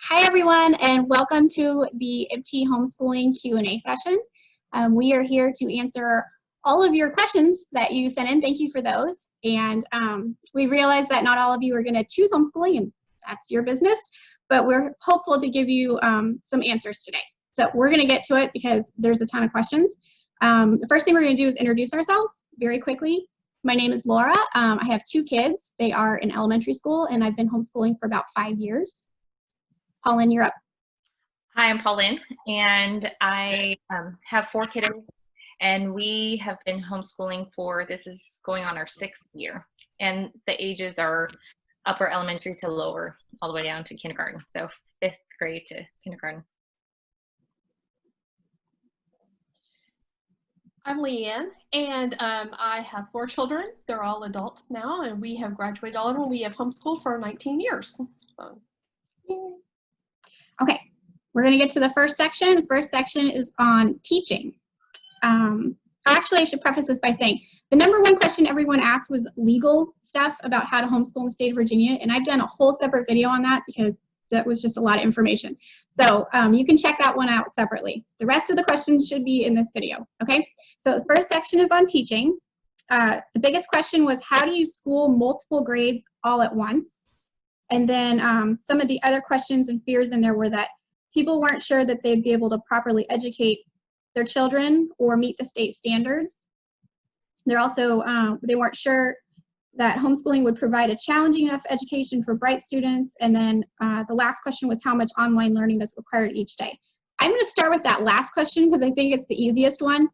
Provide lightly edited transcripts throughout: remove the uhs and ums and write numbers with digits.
Hi everyone, and welcome to the IBCHE Homeschooling Q&A session. We are here to answer all of your questions that you sent in. Thank you for those. And we realize that not all of you are going to choose homeschooling, and that's your business, but we're hopeful to give you some answers today. So we're going to get to it because there's a ton of questions. The first thing we're going to do is introduce ourselves very quickly. My name is Laura. I have 2 kids. They are in elementary school, and I've been homeschooling for about 5 years. Pauline, you're up. Hi, I'm Pauline, and I have 4 kiddos, and we have been homeschooling this is going on our 6th year, and the ages are upper elementary to lower, all the way down to kindergarten, so 5th grade to kindergarten. I'm Leanne, and I have 4 children. They're all adults now, and we have graduated all of them. We have homeschooled for 19 years. So. Okay, we're going to get to the first section. The first section is on teaching. Actually, I should preface this by saying the #1 question everyone asked was legal stuff about how to homeschool in the state of Virginia, and I've done a whole separate video on that because that was just a lot of information. So you can check that one out separately. The rest of the questions should be in this video, okay? So the first section is on teaching. The biggest question was, how do you school multiple grades all at once? And then some of the other questions and fears in there were that people weren't sure that they'd be able to properly educate their children or meet the state standards. They're also, they weren't sure that homeschooling would provide a challenging enough education for bright students. And then the last question was how much online learning is required each day. I'm going to start with that last question because I think it's the easiest one.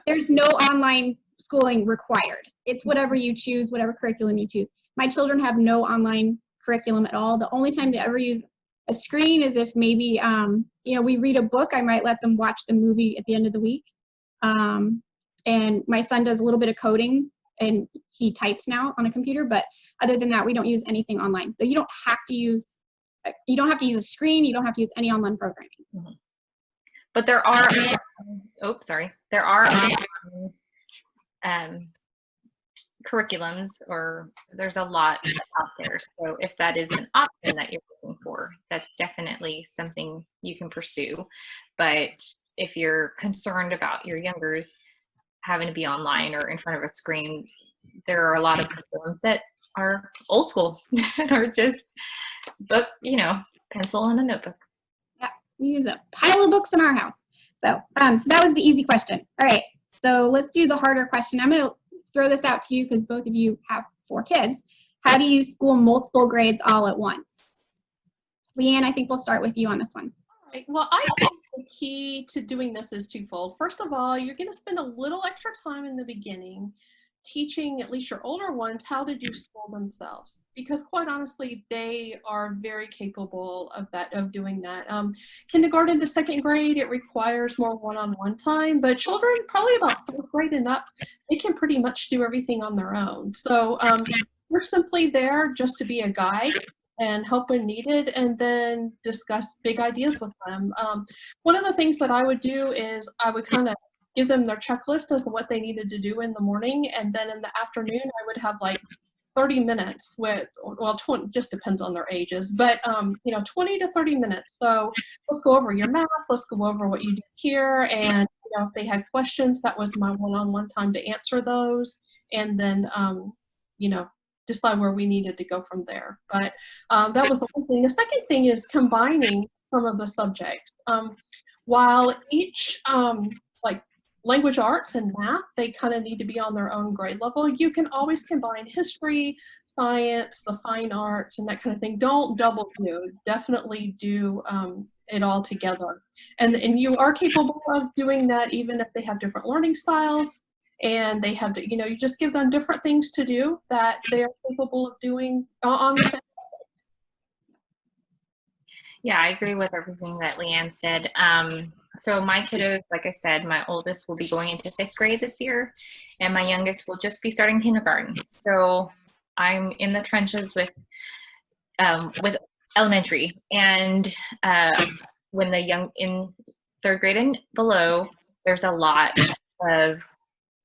There's no online schooling required. It's whatever you choose, whatever curriculum you choose. My children have no online curriculum at all. The only time they ever use a screen is if maybe you know, we read a book. I might let them watch the movie at the end of the week. And my son does a little bit of coding, and he types now on a computer, but other than that, we don't use anything online. So you don't have to use a screen, you don't have to use any online programming. Mm-hmm. But there are there are curriculums, or there's a lot out there. So if that is an option that you're looking for, that's definitely something you can pursue. But if you're concerned about your youngers having to be online or in front of a screen, there are a lot of curriculums that are old school that are just book, you know, pencil and a notebook. Yeah, we use a pile of books in our house. So, so that was the easy question. All right, so let's do the harder question. I'm going to throw this out to you because both of you have 4 kids. How do you school multiple grades all at once? Leanne, I think we'll start with you on this one. All right. Well, I think the key to doing this is twofold. First of all, you're going to spend a little extra time in the beginning teaching at least your older ones how to do school themselves, because quite honestly, they are very capable of doing that. Kindergarten to 2nd grade, it requires more one-on-one time, but children probably about 4th grade and up, they can pretty much do everything on their own. So we're simply there just to be a guide and help when needed, and then discuss big ideas with them. One of the things that I would do is I would kind of give them their checklist as to what they needed to do in the morning, and then in the afternoon I would have like 30 minutes with, well, 20, just depends on their ages, but you know, 20 to 30 minutes. So let's go over your math, let's go over what you did here, and you know, if they had questions, that was my one-on-one time to answer those, and then you know, decide where we needed to go from there. But that was the one thing. The second thing is combining some of the subjects. While each like language arts and math, they kind of need to be on their own grade level, you can always combine history, science, the fine arts, and that kind of thing. Don't double do. Definitely do it all together. And you are capable of doing that even if they have different learning styles, and they have to, you know, you just give them different things to do that they are capable of doing on the same. Yeah, I agree with everything that Leanne said. So my kiddos, like I said, my oldest will be going into 5th grade this year, and my youngest will just be starting kindergarten. So I'm in the trenches with elementary, and when the young in 3rd grade and below, there's a lot of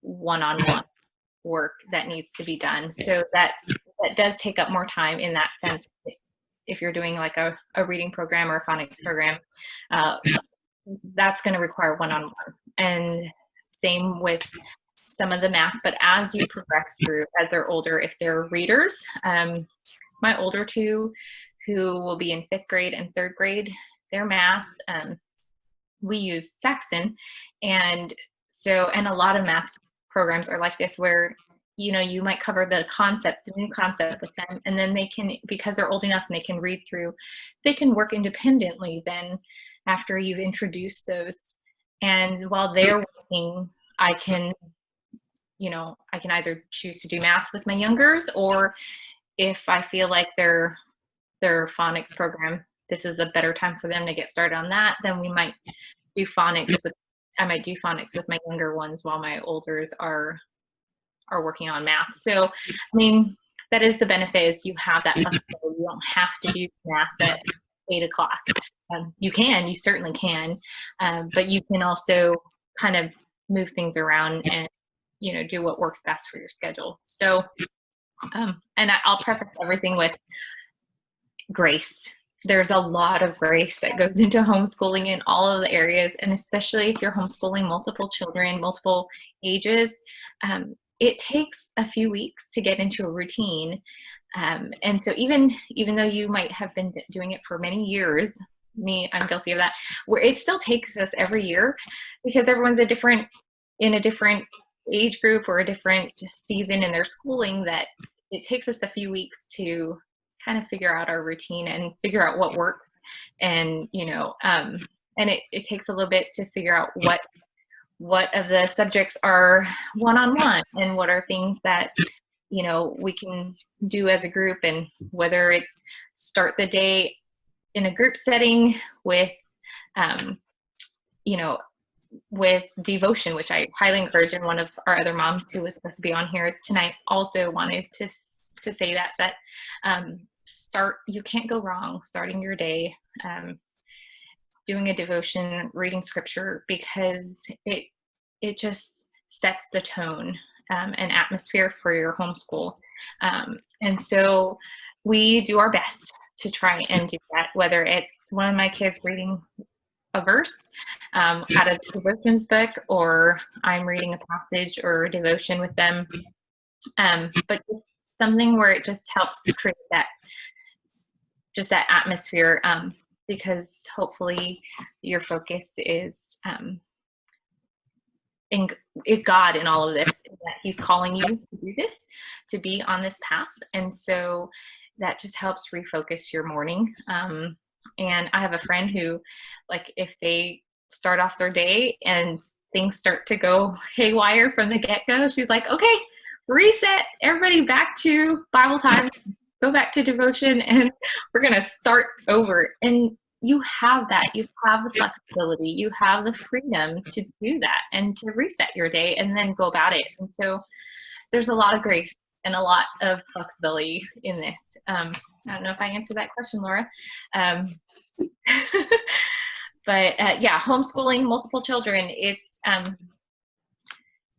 one-on-one work that needs to be done. So that does take up more time in that sense. if you're doing like a reading program or a phonics program, that's going to require one-on-one. And same with some of the math, but as you progress through, as they're older, if they're readers, my older two, who will be in 5th grade and 3rd grade, their math, we use Saxon. And a lot of math programs are like this, where, you know, you might cover the new concept with them, and then they can, because they're old enough and they can read through, they can work independently then after you've introduced those. And while they're working, I can either choose to do math with my youngers, or if I feel like their phonics program, this is a better time for them to get started on that, then we might do phonics I might do phonics with my younger ones while my olders are working on math. So, I mean, that is the benefit, is you have that flexibility. You don't have to do math at 8 o'clock. You certainly can, but you can also kind of move things around and, you know, do what works best for your schedule. So, and I'll preface everything with grace. There's a lot of grace that goes into homeschooling in all of the areas, and especially if you're homeschooling multiple children, multiple ages, it takes a few weeks to get into a routine. And so even though you might have been doing it for many years, I'm guilty of that, where it still takes us every year, because everyone's in a different age group or a different season in their schooling, that it takes us a few weeks to kind of figure out our routine and figure out what works. And, you know, and it takes a little bit to figure out what of the subjects are one-on-one, and what are things that, you know, we can do as a group, and whether it's start the day in a group setting with, you know, with devotion, which I highly encourage. And one of our other moms who was supposed to be on here tonight also wanted to say that you can't go wrong starting your day doing a devotion, reading scripture, because it just sets the tone and atmosphere for your homeschool. And so we do our best to try and do that, whether it's one of my kids reading a verse out of the devotions book, or I'm reading a passage or a devotion with them. But it's something where it just helps to create that atmosphere, because hopefully your focus is God in all of this, that He's calling you to do this, to be on this path. And so that just helps refocus your morning. And I have a friend who, like, if they start off their day and things start to go haywire from the get-go, she's like, okay, reset, everybody back to Bible time, go back to devotion, and we're going to start over. And you have that. You have the flexibility. You have the freedom to do that and to reset your day and then go about it. And so there's a lot of grace and a lot of flexibility in this. I don't know if I answered that question, Laura. But yeah, homeschooling multiple children, it's,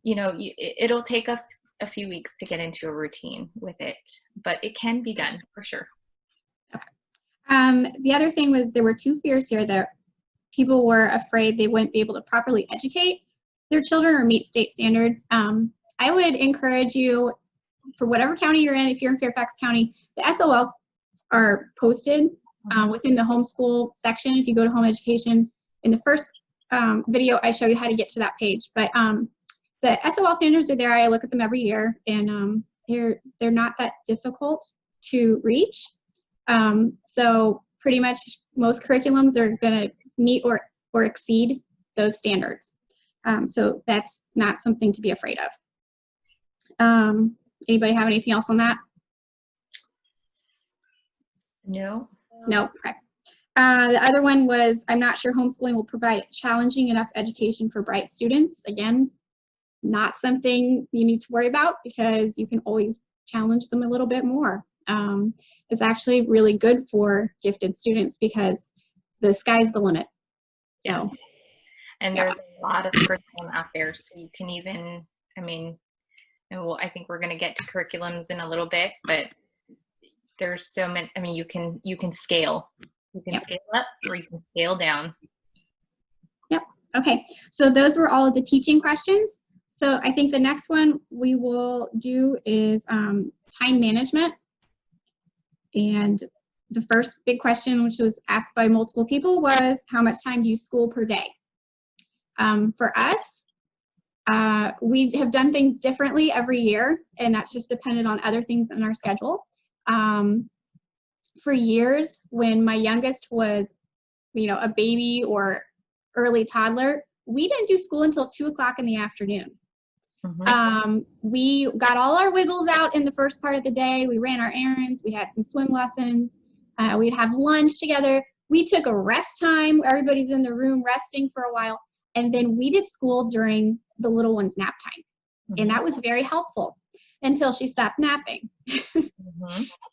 you know, it'll take a few weeks to get into a routine with it, but it can be done for sure. The other thing was, there were 2 fears here, that people were afraid they wouldn't be able to properly educate their children or meet state standards. I would encourage you, for whatever county you're in, if you're in Fairfax County, the SOLs are posted within the homeschool section. If you go to home education, in the first video, I show you how to get to that page. But the SOL standards are there. I look at them every year, and they're not that difficult to reach. So pretty much most curriculums are going to meet or exceed those standards. So that's not something to be afraid of. Anybody have anything else on that? No. No. Okay. The other one was, I'm not sure homeschooling will provide challenging enough education for bright students. Again, not something you need to worry about, because you can always challenge them a little bit more. It's actually really good for gifted students, because the sky's the limit. Yes. So, and there's a lot of curriculum out there, so you can even, I mean, and I think we're going to get to curriculums in a little bit, but there's so many, I mean, you can scale. You can scale up or you can scale down. Yep. Okay. So those were all of the teaching questions. So I think the next one we will do is time management. And the first big question, which was asked by multiple people, was how much time do you school per day? For us, we have done things differently every year, and that's just dependent on other things in our schedule. For years, when my youngest was, a baby or early toddler, we didn't do school until 2 o'clock in the afternoon. We got all our wiggles out in the first part of the day. We ran our errands. We had some swim lessons. We'd have lunch together. We took a rest time. Everybody's in the room resting for a while. And then we did school during the little one's nap time. And that was very helpful until she stopped napping.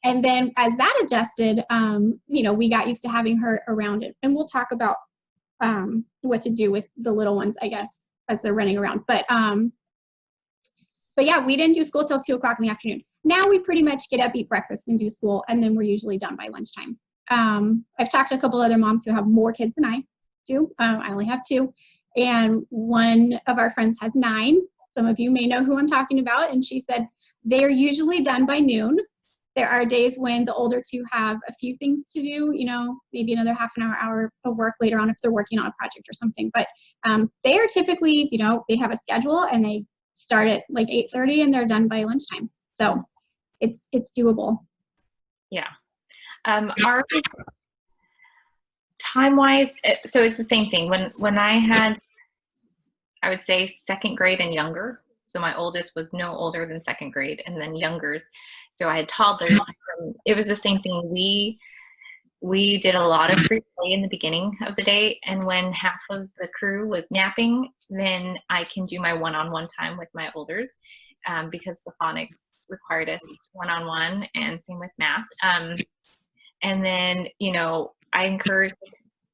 And then as that adjusted, we got used to having her around it. And we'll talk about what to do with the little ones, I guess, as they're running around. But yeah, we didn't do school till 2 o'clock in the afternoon. Now we pretty much get up, eat breakfast, and do school, and then we're usually done by lunchtime. I've talked to a couple other moms who have more kids than I do. I only have 2. And one of our friends has 9. Some of you may know who I'm talking about. And she said they're usually done by noon. There are days when the older 2 have a few things to do, maybe another half an hour of work later on if they're working on a project or something. But they are typically, they have a schedule and they start at like 8:30 and they're done by lunchtime. So it's doable. Yeah. Our time-wise, so it's the same thing. When I had, I would say, second grade and younger. So my oldest was no older than second grade, and then youngers. So I had toddlers. It was the same thing. We did a lot of free play in the beginning of the day, and when half of the crew was napping, then I can do my one-on-one time with my olders, because the phonics required us one-on-one, and same with math. And then, I encourage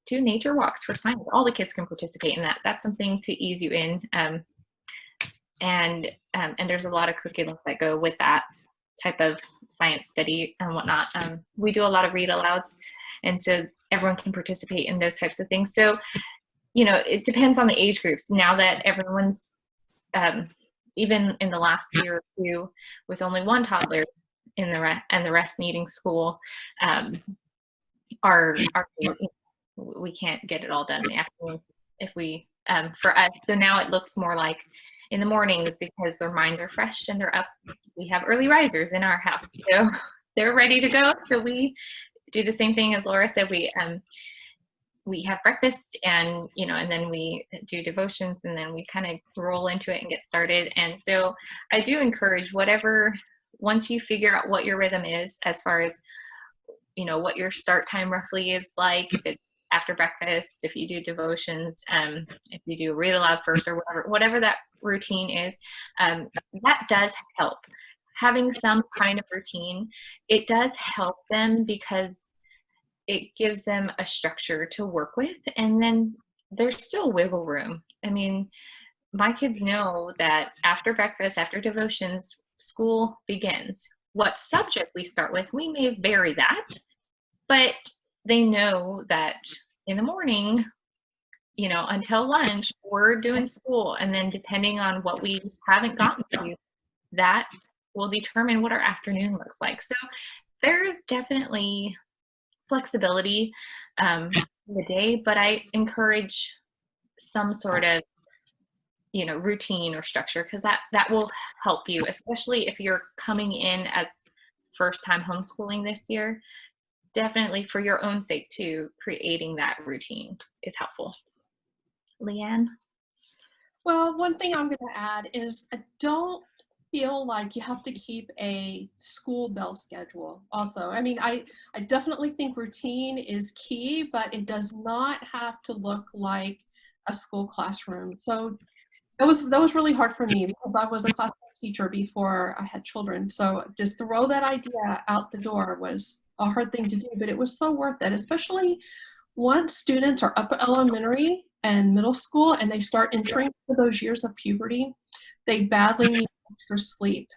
2 nature walks for science. All the kids can participate in that. That's something to ease you in. And there's a lot of curriculums that go with that type of science study and whatnot. We do a lot of read alouds, and so everyone can participate in those types of things. So, it depends on the age groups. Now that everyone's, even in the last year or 2, with only 1 toddler and the rest needing school, we can't get it all done in the afternoon if we, for us. So now it looks more like in the mornings, because their minds are fresh and they're up. We have early risers in our house, so they're ready to go. So we do the same thing as Laura said. We have breakfast, and and then we do devotions, and then we kind of roll into it and get started. And so I do encourage once you figure out what your rhythm is, as far as what your start time roughly is like, if it's after breakfast, if you do devotions, if you do read aloud first, or whatever that routine is, that does help. Having some kind of routine, it does help them because it gives them a structure to work with, and then there's still wiggle room. I mean, my kids know that after breakfast, after devotions, school begins. What subject we start with, we may vary that, but they know that in the morning, until lunch, we're doing school. And then depending on what we haven't gotten to, that will determine what our afternoon looks like. So there's definitely flexibility in the day, but I encourage some sort of routine or structure, because that will help you, especially if you're coming in as first time homeschooling this year. Definitely for your own sake too, creating that routine is helpful. Leanne? Well, one thing I'm going to add is I don't feel like you have to keep a school bell schedule also. I mean, I definitely think routine is key, but it does not have to look like a school classroom. So that was really hard for me, because I was a classroom teacher before I had children. So to throw that idea out the door was a hard thing to do, but it was so worth it, especially once students are upper elementary and middle school and they start entering those years of puberty. They badly need extra sleep.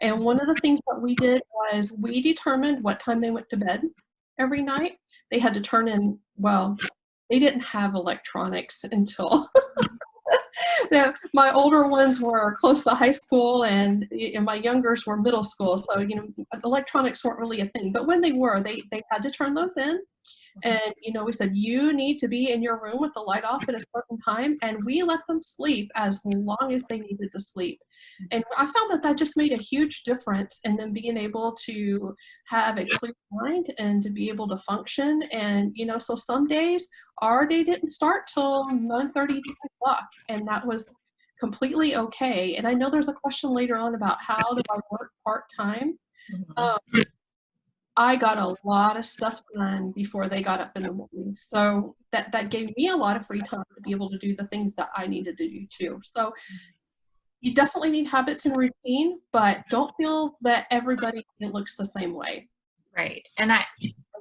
And one of the things that we did was we determined what time they went to bed every night. They had to turn in, well, they didn't have electronics until my older ones were close to high school, and my youngers were middle school. So, you know, electronics weren't really a thing. But when they were, they had to turn those in. And, you know, we said, you need to be in your room with the light off at a certain time. And we let them sleep as long as they needed to sleep. And I found that that just made a huge difference in them being able to have a clear mind and to be able to function. And, you know, so some days our day didn't start till 9:30, 10 o'clock. And that was completely okay. And I know there's a question later on about how do I work part-time. I got a lot of stuff done before they got up in the morning. So that gave me a lot of free time to be able to do the things that I needed to do too. So you definitely need habits and routine, but don't feel that everybody looks the same way. Right. And I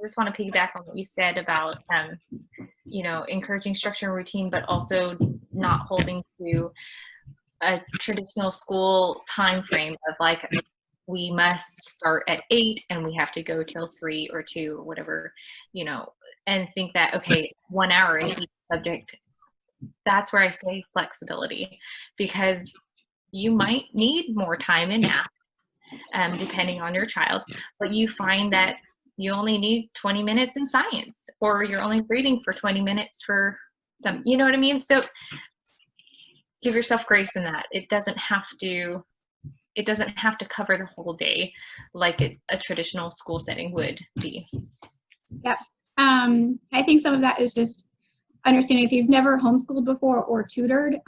just want to piggyback on what you said about, you know, encouraging structure and routine, but also not holding to a traditional school time frame of like, we must start at 8 and we have to go till 3 or 2 or whatever, you know, and think that, okay, 1 hour in each subject. That's where I say flexibility, because you might need more time in math, depending on your child, but you find that you only need 20 minutes in science, or you're only reading for 20 minutes for some, you know what I mean? So give yourself grace in that. It doesn't have to cover the whole day like a traditional school setting would be. Yep. I think some of that is just understanding if you've never homeschooled before or tutored,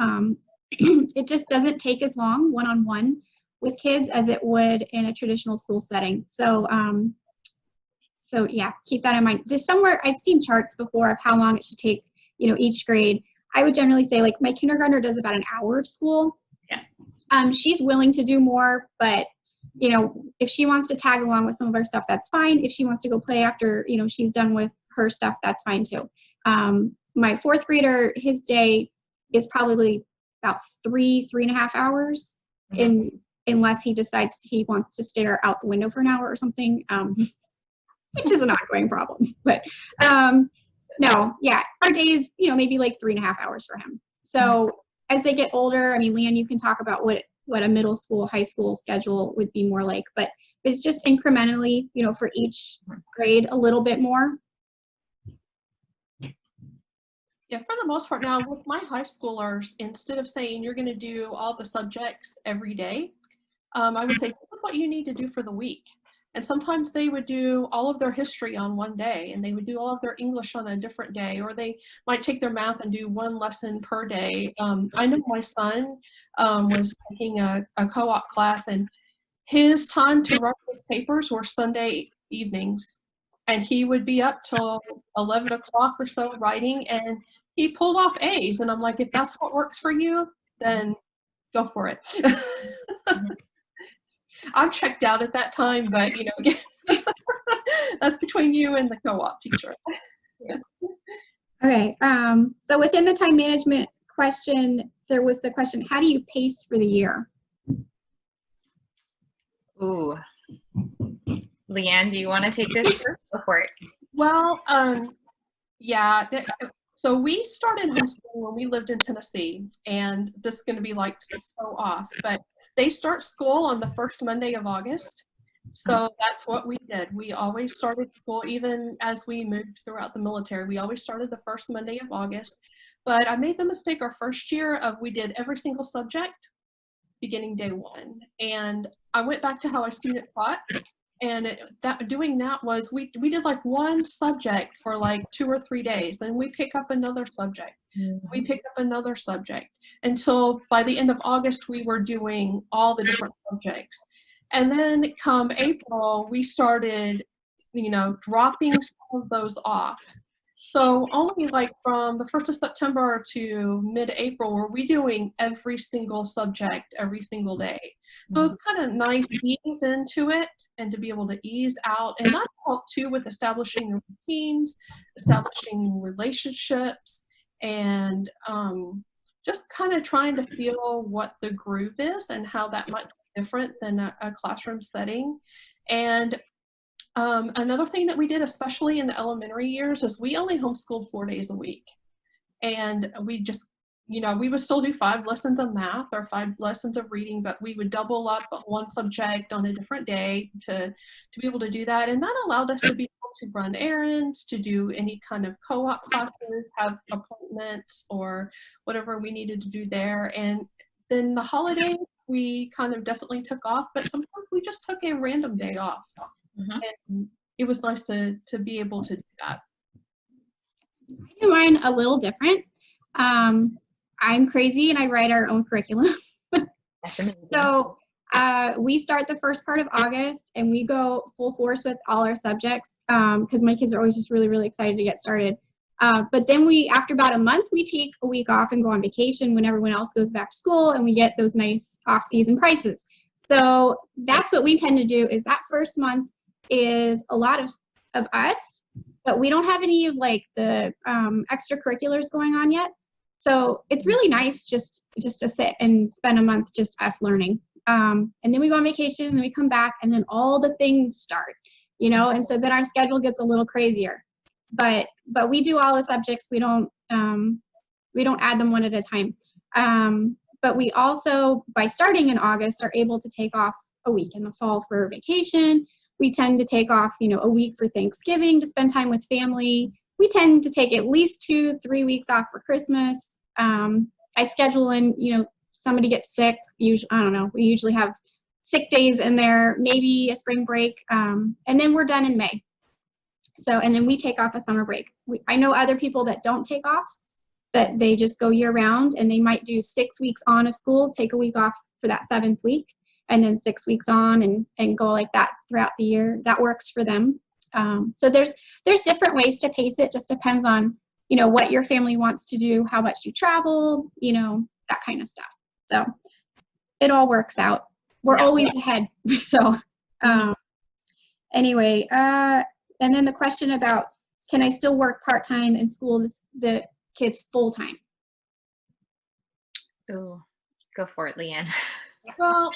it just doesn't take as long one-on-one with kids as it would in a traditional school setting. So, so yeah, keep that in mind. There's somewhere, I've seen charts before of how long it should take, you know, each grade. I would generally say like my kindergartner does about an hour of school. Yes. She's willing to do more, but you know, if she wants to tag along with some of our stuff, that's fine. If she wants to go play after, you know, she's done with her stuff, that's fine too. My 4th grader, his day is probably about 3.5 hours, unless he decides he wants to stare out the window for an hour or something, which is an ongoing problem. But no, yeah, our day is, you know, maybe like 3.5 hours for him. So as they get older, I mean, Leanne, you can talk about what a middle school, high school schedule would be more like, but it's just incrementally, you know, for each grade a little bit more. Yeah, for the most part now with my high schoolers, instead of saying you're going to do all the subjects every day, I would say this is what you need to do for the week. And sometimes they would do all of their history on one day, and they would do all of their English on a different day, or they might take their math and do one lesson per day. I know my son was taking a co-op class, and his time to write his papers were Sunday evenings. And he would be up till 11 o'clock or so writing, and he pulled off A's. And I'm like, if that's what works for you, then go for it. I'm checked out at that time, but you know, that's between you and the co-op teacher. Yeah. Okay. So within the time management question, there was the question, how do you pace for the year? Ooh. Leanne, do you want to take this first? Go for it. Well, yeah. So we started homeschooling when we lived in Tennessee, and this is going to be like so off, but they start school on the first Monday of August. So that's what we did. We always started school, even as we moved throughout the military. We always started the first Monday of August. But I made the mistake our first year of we did every single subject beginning day 1. And I went back to how I student taught. And doing that was, we did like one subject for like 2 or 3 days. Then we pick up another subject. We picked up another subject until by the end of August, we were doing all the different subjects. And then come April, we started, you know, dropping some of those off. So only like from the 1st of September to mid-April were we doing every single subject every single day. So it's kind of nice to ease into it and to be able to ease out. And that helped too with establishing routines, establishing relationships, and just kind of trying to feel what the group is and how that might different than a classroom setting. And another thing that we did, especially in the elementary years, is we only homeschooled 4 days a week. And we just, we would still do 5 lessons of math or 5 lessons of reading, but we would double up one subject on a different day to be able to do that. And that allowed us to be able to run errands, to do any kind of co-op classes, have appointments, or whatever we needed to do there. And then the holidays, we kind of definitely took off, but sometimes we just took a random day off. And it was nice to be able to do that. I do mine a little different. I'm crazy and I write our own curriculum. That's amazing. So we start the first part of August and we go full force with all our subjects because my kids are always just really, really excited to get started. But then after about a month, we take a week off and go on vacation when everyone else goes back to school, and we get those nice off-season prices. So that's what we tend to do, is that first month is a lot of us, but we don't have any of like the extracurriculars going on yet. So it's really nice just to sit and spend a month just us learning. And then we go on vacation and then we come back and then all the things start, and so then our schedule gets a little crazier. But we do all the subjects. We don't add them one at a time. But we also, by starting in August, are able to take off a week in the fall for vacation. We tend to take off, a week for Thanksgiving to spend time with family. We tend to take at least 2-3 weeks off for Christmas. I schedule in, somebody gets sick. Usually, I don't know. We usually have sick days in there, maybe a spring break, and then we're done in May. So, and then we take off a summer break. I know other people that don't take off, that they just go year round, and they might do 6 weeks on of school, take a week off for that 7th week, and then 6 weeks on and go like that throughout the year. That works for them. So there's different ways to pace it. Just depends on, what your family wants to do, how much you travel, that kind of stuff. So it all works out. We're always ahead. So anyway, and then the question about, can I still work part-time and school the kids full-time? Ooh, go for it, Leanne. Well,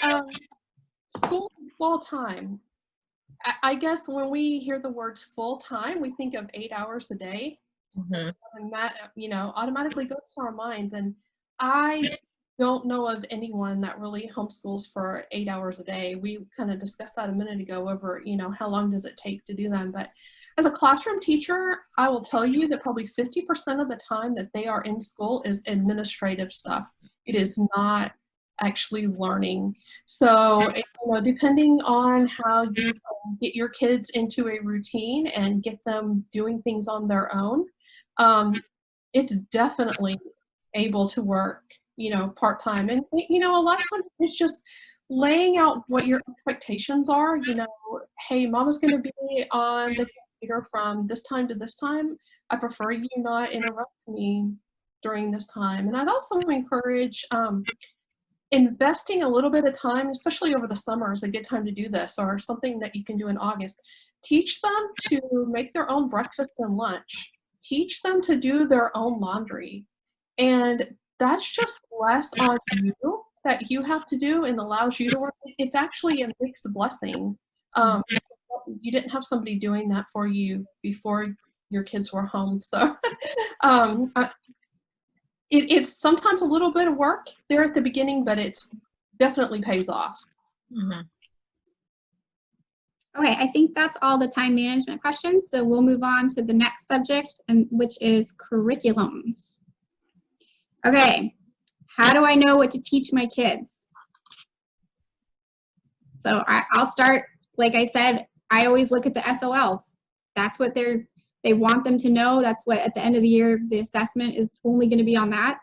school full-time. I guess when we hear the words full-time, we think of 8 hours a day. And that, automatically goes to our minds. And I don't know of anyone that really homeschools for 8 hours a day. We kind of discussed that a minute ago over, how long does it take to do them. But as a classroom teacher, I will tell you that probably 50% of the time that they are in school is administrative stuff. It is not actually learning. So, depending on how you get your kids into a routine and get them doing things on their own, it's definitely able to work, part-time. And, a lot of times it's just laying out what your expectations are. Hey, mama's going to be on the computer from this time to this time. I prefer you not interrupt me during this time. And I'd also encourage investing a little bit of time, especially over the summer, is a good time to do this, or something that you can do in August. Teach them to make their own breakfast and lunch. Teach them to do their own laundry. And that's just less on you that you have to do and allows you to work. It's actually a mixed blessing. You didn't have somebody doing that for you before your kids were home. So it's sometimes a little bit of work there at the beginning, but it definitely pays off. Okay, I think that's all the time management questions. So we'll move on to the next subject, which is curriculums. Okay, how do I know what to teach my kids? So I'll start, like I said, I always look at the SOLs. That's what they want them to know. That's what, at the end of the year, the assessment is only going to be on that.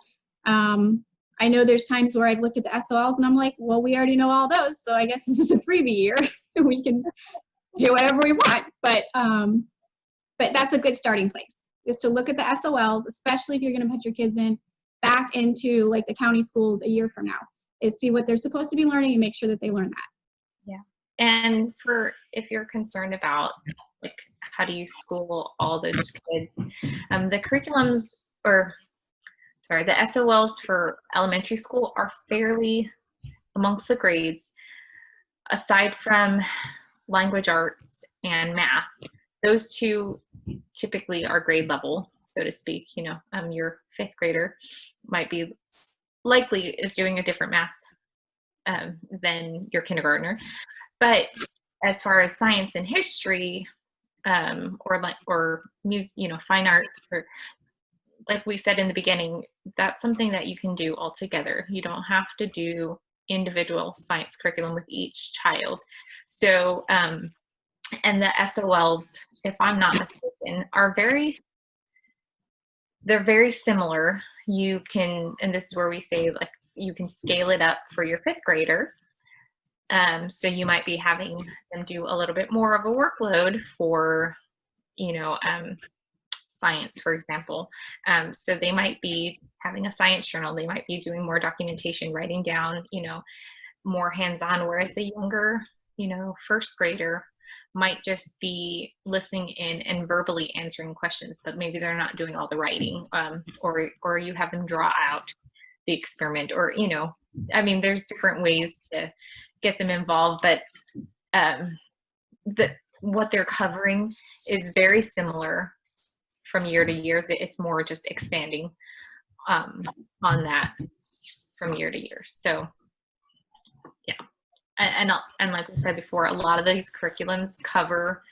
I know there's times where I've looked at the SOLs and I'm like, well, we already know all those, so I guess this is a freebie year. We can do whatever we want. But that's a good starting place, is to look at the SOLs, especially if you're going to put your kids back into like the county schools a year from now, is see what they're supposed to be learning and make sure that they learn that. Yeah. And if you're concerned about like how do you school all those kids, the curriculums, the SOLs for elementary school are fairly amongst the grades. aside from language arts and math, those two typically are grade level, so to speak. You know, your fifth grader might be likely is doing a different math than your kindergartner. But as far as science and history, or music, you know, fine arts, or like we said in the beginning, that's something that you can do all together. You don't have to do individual science curriculum with each child. So, and the SOLs, if I'm not mistaken, they're very similar. You can, and this is where we say, like, you can scale it up for your fifth grader. So you might be having them do a little bit more of a workload for, you know, science, for example. So they might be having a science journal. They might be doing more documentation, writing down, you know, more hands-on, whereas the younger, you know, first grader might just be listening in and verbally answering questions, but maybe they're not doing all the writing, or you have them draw out the experiment, or, you know, I mean, there's different ways to get them involved, but what they're covering is very similar from year to year. It's more just expanding on that from year to year. So yeah, and like we said before, a lot of these curriculums cover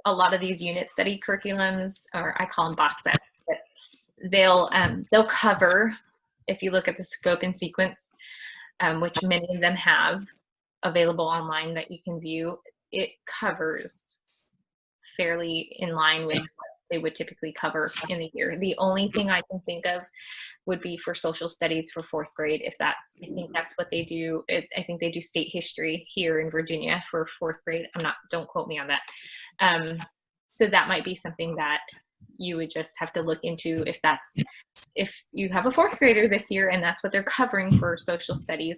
a lot of these unit study curriculums, or I call them box sets, but they'll cover, if you look at the scope and sequence, which many of them have available online that you can view, it covers fairly in line with what they would typically cover in a year. The only thing I can think of would be for social studies for fourth grade, I think that's what they do. I think they do state history here in Virginia for fourth grade. Don't quote me on that. So that might be something that you would just have to look into, if you have a fourth grader this year and that's what they're covering for social studies,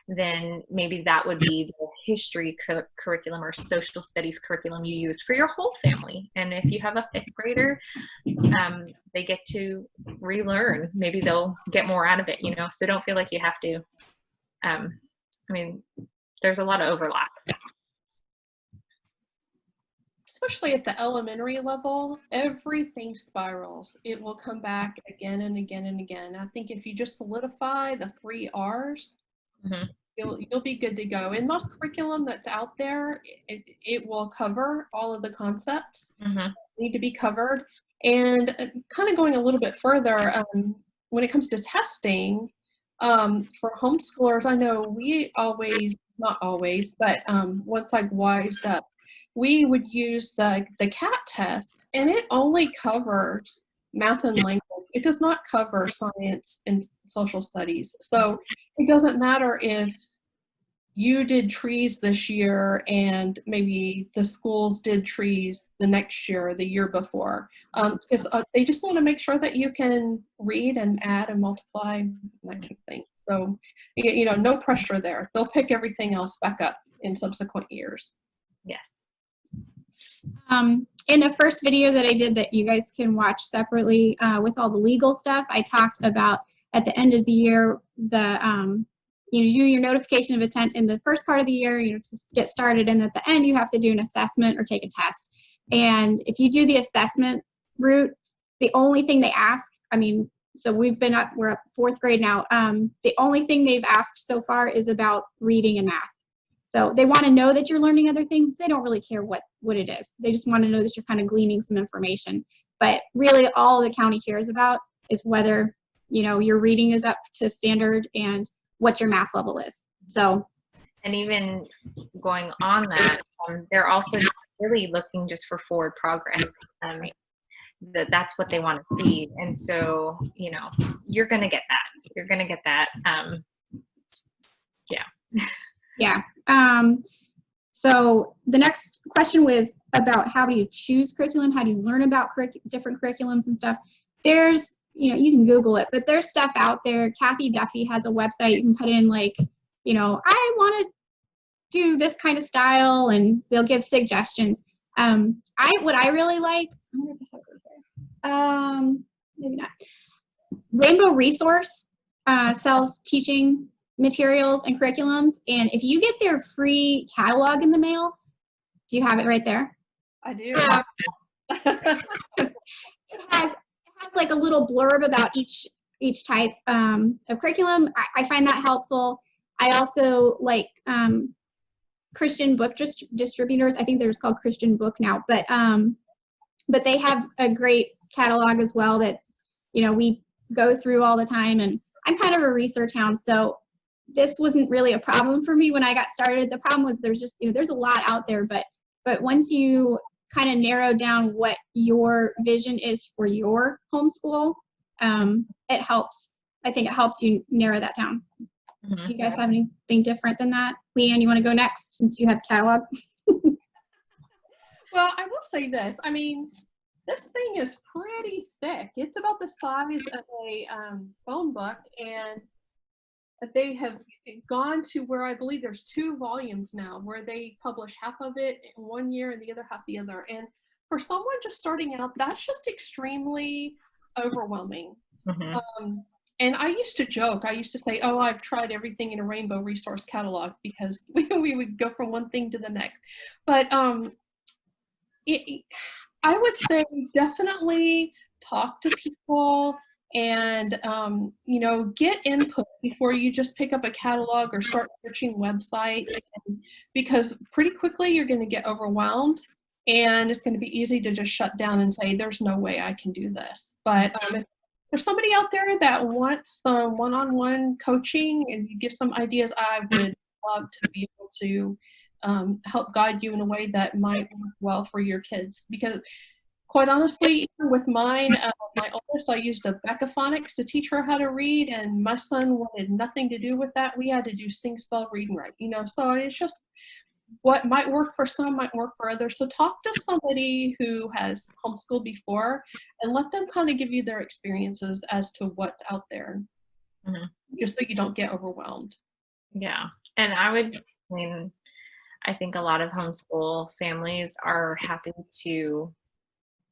then maybe that would be the history curriculum or social studies curriculum you use for your whole family. And if you have a fifth grader, they get to relearn. Maybe they'll get more out of it, you know, so don't feel like you have to. I mean, there's a lot of overlap. Especially at the elementary level, everything spirals. It will come back again and again and again. I think if you just solidify the 3 R's, Mm-hmm. you'll be good to go. In most curriculum that's out there, it will cover all of the concepts Mm-hmm. need to be covered. And kind of going a little bit further, when it comes to testing, for homeschoolers, I know we always, not always, but once I wised up, we would use the CAT test, and it only covers math and language. It does not cover science and social studies. So it doesn't matter if you did trees this year and maybe the schools did trees the next year or the year before, because they just want to make sure that you can read and add and multiply and that kind of thing. So, you know, no pressure there. They'll pick everything else back up in subsequent years. Yes. In the first video that I did that you guys can watch separately with all the legal stuff, I talked about at the end of the year, you do your notification of intent in the first part of the year, you know, to get started, and at the end you have to do an assessment or take a test. And if you do the assessment route, the only thing they ask, I mean, so we're up fourth grade now. The only thing they've asked so far is about reading and math. So they want to know that you're learning other things. They don't really care what it is. They just want to know that you're kind of gleaning some information. But really all the county cares about is whether, you know, your reading is up to standard and what your math level is. So, and even going on that, they're also really looking just for forward progress. That's what they want to see. And so, you know, you're going to get that. You're going to get that. Yeah. Yeah. So the next question was about how do you choose curriculum? How do you learn about different curriculums and stuff? There's, you know, you can Google it, but there's stuff out there. Kathy Duffy has a website. You can put in like, you know, I want to do this kind of style, and they'll give suggestions. What I really like, maybe not. Rainbow Resource sells teaching materials and curriculums. And if you get their free catalog in the mail, do you have it right there? I do. It has like a little blurb about each type of curriculum. I find that helpful. I also like Christian book distributors. I think they're just called Christian Book now, but they have a great catalog as well that, you know, we go through all the time. And I'm kind of a research hound, so this wasn't really a problem for me when I got started. The problem was there's just, you know, there's a lot out there, but once you kind of narrow down what your vision is for your homeschool, it helps. I think it helps you narrow that down. Mm-hmm. Do you guys have anything different than that? Leanne, you want to go next since you have catalog? Well, I will say this. I mean, this thing is pretty thick. It's about the size of a phone book, and they have gone to where I believe there's 2 volumes now, where they publish half of it in one year and the other half the other. And for someone just starting out, that's just extremely overwhelming. Mm-hmm. And I used to joke. I used to say, "Oh, I've tried everything in a rainbow resource catalog," because we would go from one thing to the next. But I would say definitely talk to people and, you know, get input before you just pick up a catalog or start searching websites, because pretty quickly you're going to get overwhelmed, and it's going to be easy to just shut down and say, there's no way I can do this. But if there's somebody out there that wants some one-on-one coaching and you give some ideas, I would love to be able to help guide you in a way that might work well for your kids. Because quite honestly, even with mine, my oldest, I used a Beccaphonics to teach her how to read, and my son wanted nothing to do with that. We had to do sing, spell, read, and write, you know. So it's just what might work for some might work for others. So talk to somebody who has homeschooled before and let them kind of give you their experiences as to what's out there, Mm-hmm. just so you don't get overwhelmed. Yeah. And I think a lot of homeschool families are happy to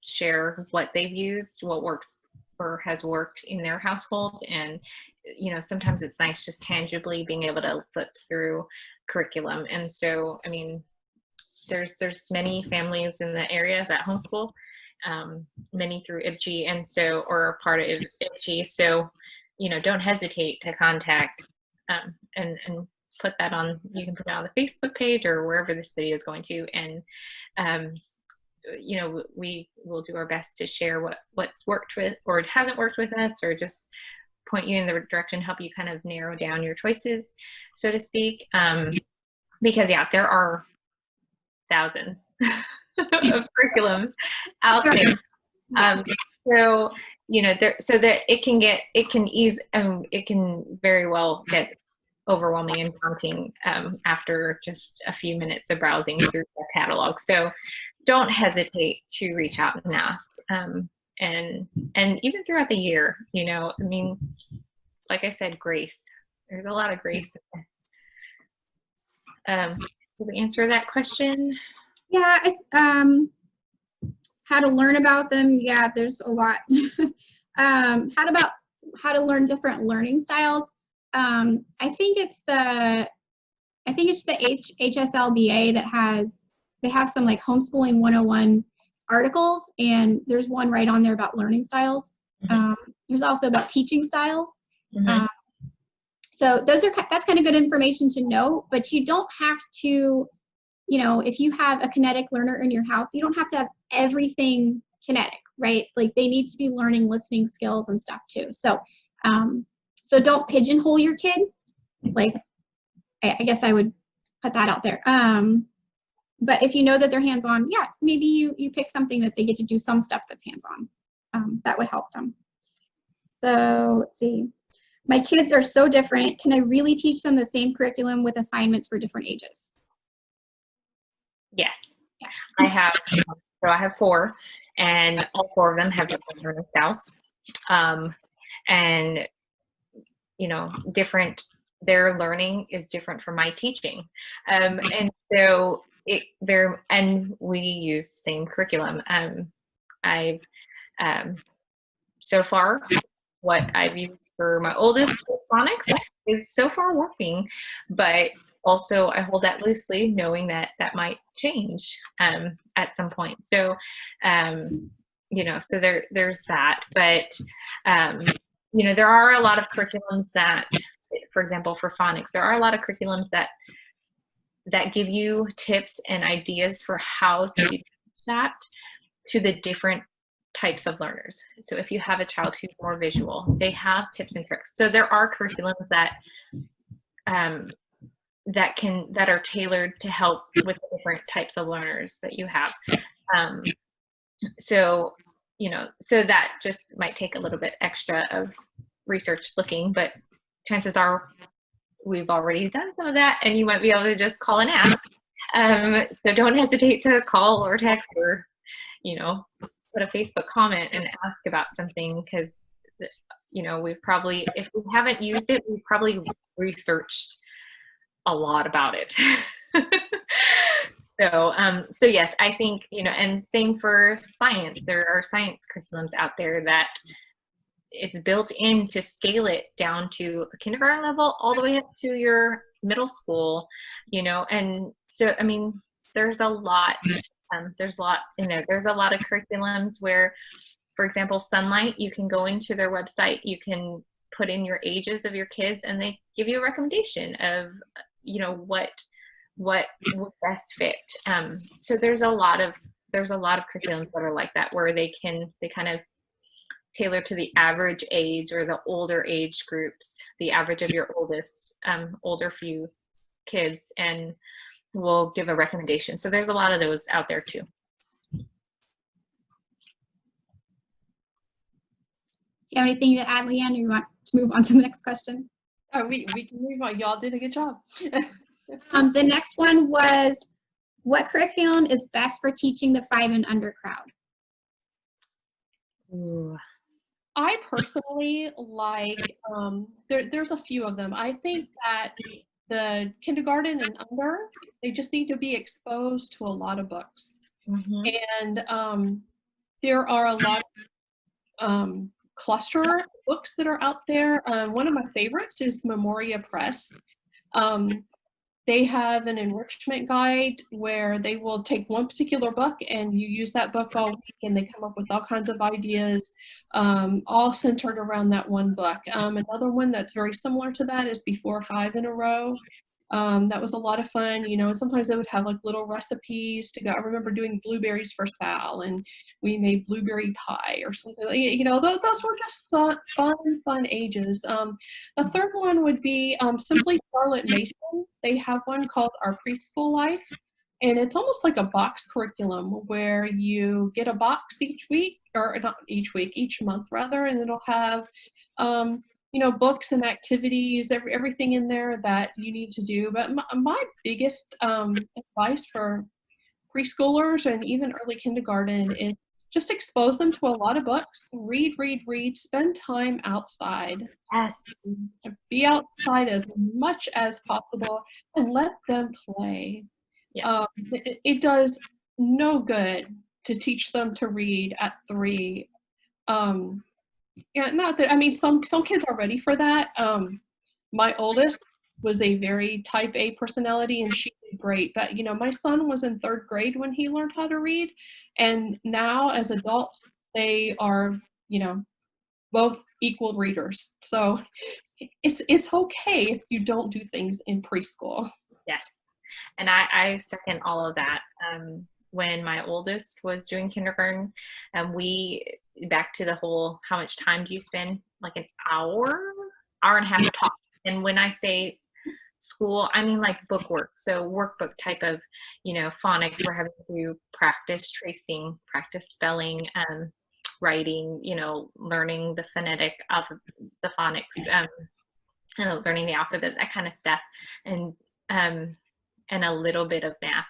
share what they've used, what works or has worked in their household. And, you know, sometimes it's nice just tangibly being able to flip through curriculum. And so, I mean, there's many families in the area that homeschool, many through IBCHE, and so, or are part of IBCHE. So, you know, don't hesitate to contact and put that on. You can put it on the Facebook page or wherever this video is going to, and you know, we will do our best to share what's worked with or it hasn't worked with us, or just point you in the direction, help you kind of narrow down your choices, so to speak. Because yeah, there are thousands of curriculums out there. So, you know, so that it can very well get overwhelming and daunting after just a few minutes of browsing through the catalog. So don't hesitate to reach out and ask. And even throughout the year, you know, I mean, like I said, grace. There's a lot of grace in this. Did we answer that question? Yeah, how to learn about them. Yeah, there's a lot. How to learn different learning styles. I think it's the HSLDA that they have some like homeschooling 101 articles, and there's one right on there about learning styles. Mm-hmm. There's also about teaching styles. Mm-hmm. So that's kind of good information to know, but you don't have to, you know, if you have a kinetic learner in your house, you don't have to have everything kinetic, right? Like they need to be learning listening skills and stuff too. So, so don't pigeonhole your kid. Like, I guess I would put that out there. But if you know that they're hands-on, yeah, maybe you pick something that they get to do some stuff that's hands-on. That would help them. So let's see. My kids are so different. Can I really teach them the same curriculum with assignments for different ages? Yes. Yeah. I have 4, and all 4 of them have different learning styles. And, you know, their learning is different from my teaching. And so and we use the same curriculum. So far, what I've used for my oldest with phonics is so far working, but also I hold that loosely, knowing that that might change at some point. So, you know, so there's that. But, you know, there are a lot of curriculums that, for example, for phonics, there are a lot of curriculums that give you tips and ideas for how to teach that to the different types of learners. So if you have a child who's more visual, they have tips and tricks. So there are curriculums that that are tailored to help with the different types of learners that you have. So, you know, so that just might take a little bit extra of research looking, but chances are we've already done some of that, and you might be able to just call and ask. So don't hesitate to call or text or, you know, put a Facebook comment and ask about something, because, you know, we've probably, if we haven't used it, we've probably researched a lot about it. So yes, I think, you know, and same for science. There are science curriculums out there that it's built in to scale it down to a kindergarten level all the way up to your middle school, you know. And so, I mean, there's a lot in there. There's a lot of curriculums where, for example, Sunlight, you can go into their website, you can put in your ages of your kids, and they give you a recommendation of, you know, what would best fit. So there's a lot of curriculums that are like that, where they kind of tailor to the average age or the older age groups, the average of your older few kids, and will give a recommendation. So there's a lot of those out there too. Do you have anything to add, Leanne, or you want to move on to the next question? We can move on. Y'all did a good job. The next one was, what curriculum is best for teaching the 5 and under crowd? Ooh. I personally like, there's a few of them. I think that the kindergarten and under, they just need to be exposed to a lot of books. Mm-hmm. And there are a lot of cluster books that are out there. One of my favorites is Memoria Press. They have an enrichment guide where they will take one particular book and you use that book all week, and they come up with all kinds of ideas, all centered around that one book. Another one that's very similar to that is Before 5 in a Row. That was a lot of fun, you know, and sometimes they would have like little recipes to go. I remember doing blueberries for Sal, and we made blueberry pie or something. You know, those were just fun ages. The third one would be Simply Charlotte Mason. They have one called Our Preschool Life, and it's almost like a box curriculum where you get a box each week, or not each week, each month rather, and it'll have you know, books and activities, everything in there that you need to do. But my biggest advice for preschoolers and even early kindergarten is just expose them to a lot of books. Read, spend time outside. Yes. Be outside as much as possible and let them play. Yes. It does no good to teach them to read at 3. Yeah, not that, I mean, some kids are ready for that. My oldest was a very type A personality, and she did great. But, you know, my son was in 3rd grade when he learned how to read. And now as adults, they are, you know, both equal readers. So it's okay if you don't do things in preschool. Yes. And I second all of that. When my oldest was doing kindergarten, back to the whole, how much time do you spend? Like an hour and a half talking. And when I say school, I mean like book work. So workbook type of, you know, phonics, we're having to practice tracing, practice spelling, writing, you know, learning the phonetic the phonics, learning the alphabet, that kind of stuff. And a little bit of math.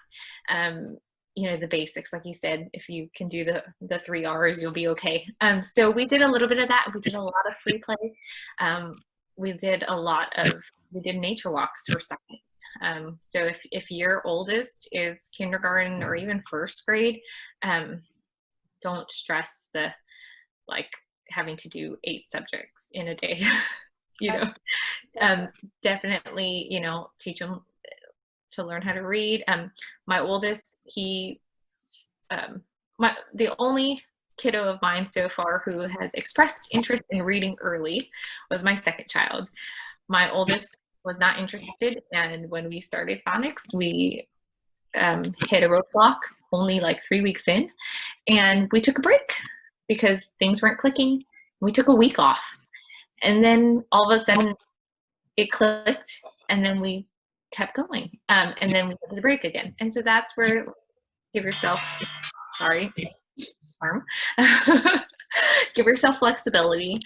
You know, the basics, like you said, if you can do the 3 R's, you'll be okay. So we did a little bit of that. We did a lot of free play. We did nature walks for science. So if your oldest is kindergarten or even 1st grade, don't stress the, like, having to do 8 subjects in a day. You know, definitely, you know, teach them to learn how to read. My oldest, the only kiddo of mine so far who has expressed interest in reading early was my second child. My oldest was not interested, and when we started phonics, we hit a roadblock only like 3 weeks in, and we took a break because things weren't clicking. We took a week off, and then all of a sudden it clicked, and then we kept going, and then we took the break again. And so that's where give yourself give yourself flexibility.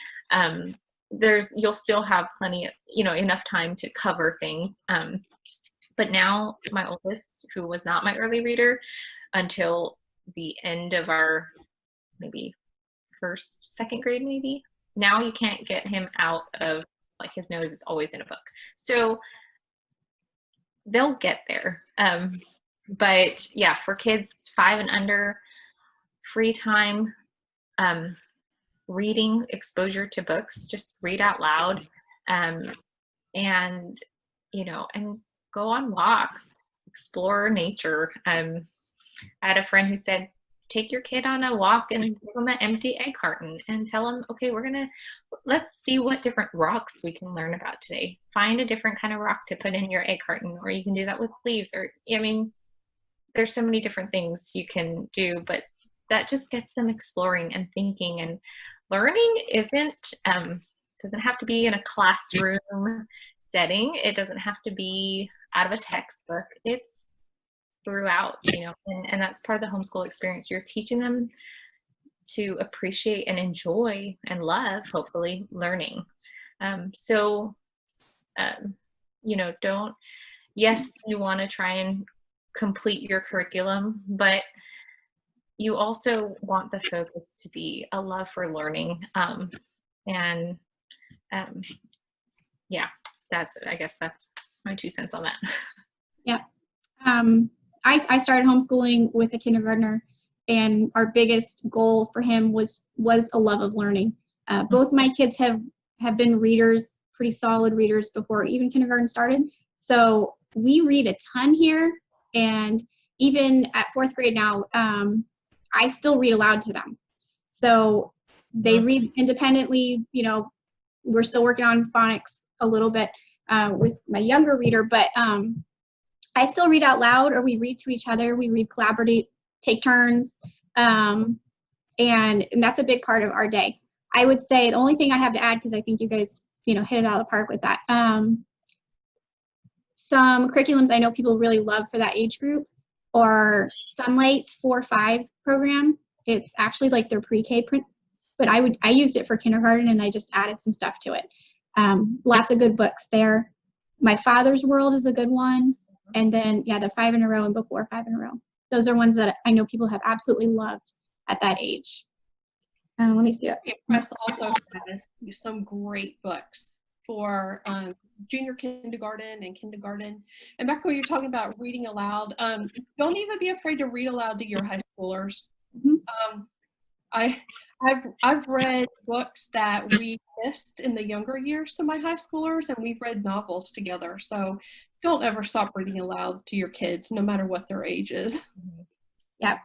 You'll still have plenty of, you know, enough time to cover things. But now my oldest, who was not my early reader until the end of our maybe second grade, maybe, now you can't get him out of, like, his nose is always in a book. So they'll get there. But yeah, for kids 5 and under, free time, reading, exposure to books, just read out loud, and, you know, and go on walks, explore nature. I had a friend who said, take your kid on a walk and give them an empty egg carton and tell them, okay, let's see what different rocks we can learn about today. Find a different kind of rock to put in your egg carton, or you can do that with leaves, or, I mean, there's so many different things you can do, but that just gets them exploring and thinking. And learning doesn't have to be in a classroom setting. It doesn't have to be out of a textbook. It's throughout, you know, and that's part of the homeschool experience. You're teaching them to appreciate and enjoy and love, hopefully, learning. You know, yes, you want to try and complete your curriculum, but you also want the focus to be a love for learning. Yeah, I guess that's my 2 cents on that. Yeah. I started homeschooling with a kindergartner, and our biggest goal for him was a love of learning. Both my kids have been readers, pretty solid readers, before even kindergarten started. So we read a ton here, and even at 4th grade now, I still read aloud to them. So they read independently. You know, we're still working on phonics a little bit with my younger reader, but I still read out loud, or we read to each other. We read collaboratively, take turns, and that's a big part of our day. I would say the only thing I have to add, because I think you guys, you know, hit it out of the park with that. Some curriculums I know people really love for that age group, or Sunlight's 4-5 program. It's actually like their pre-K print, but I used it for kindergarten, and I just added some stuff to it. Lots of good books there. My Father's World is a good one. And then, yeah, the 5 in a row and before 5 in a row. Those are ones that I know people have absolutely loved at that age. Let me see. Press also has some great books for junior kindergarten and kindergarten. And back when you're talking about reading aloud, don't even be afraid to read aloud to your high schoolers. Mm-hmm. I've read books that we missed in the younger years to my high schoolers, and we've read novels together. So don't ever stop reading aloud to your kids, no matter what their age is. Yep.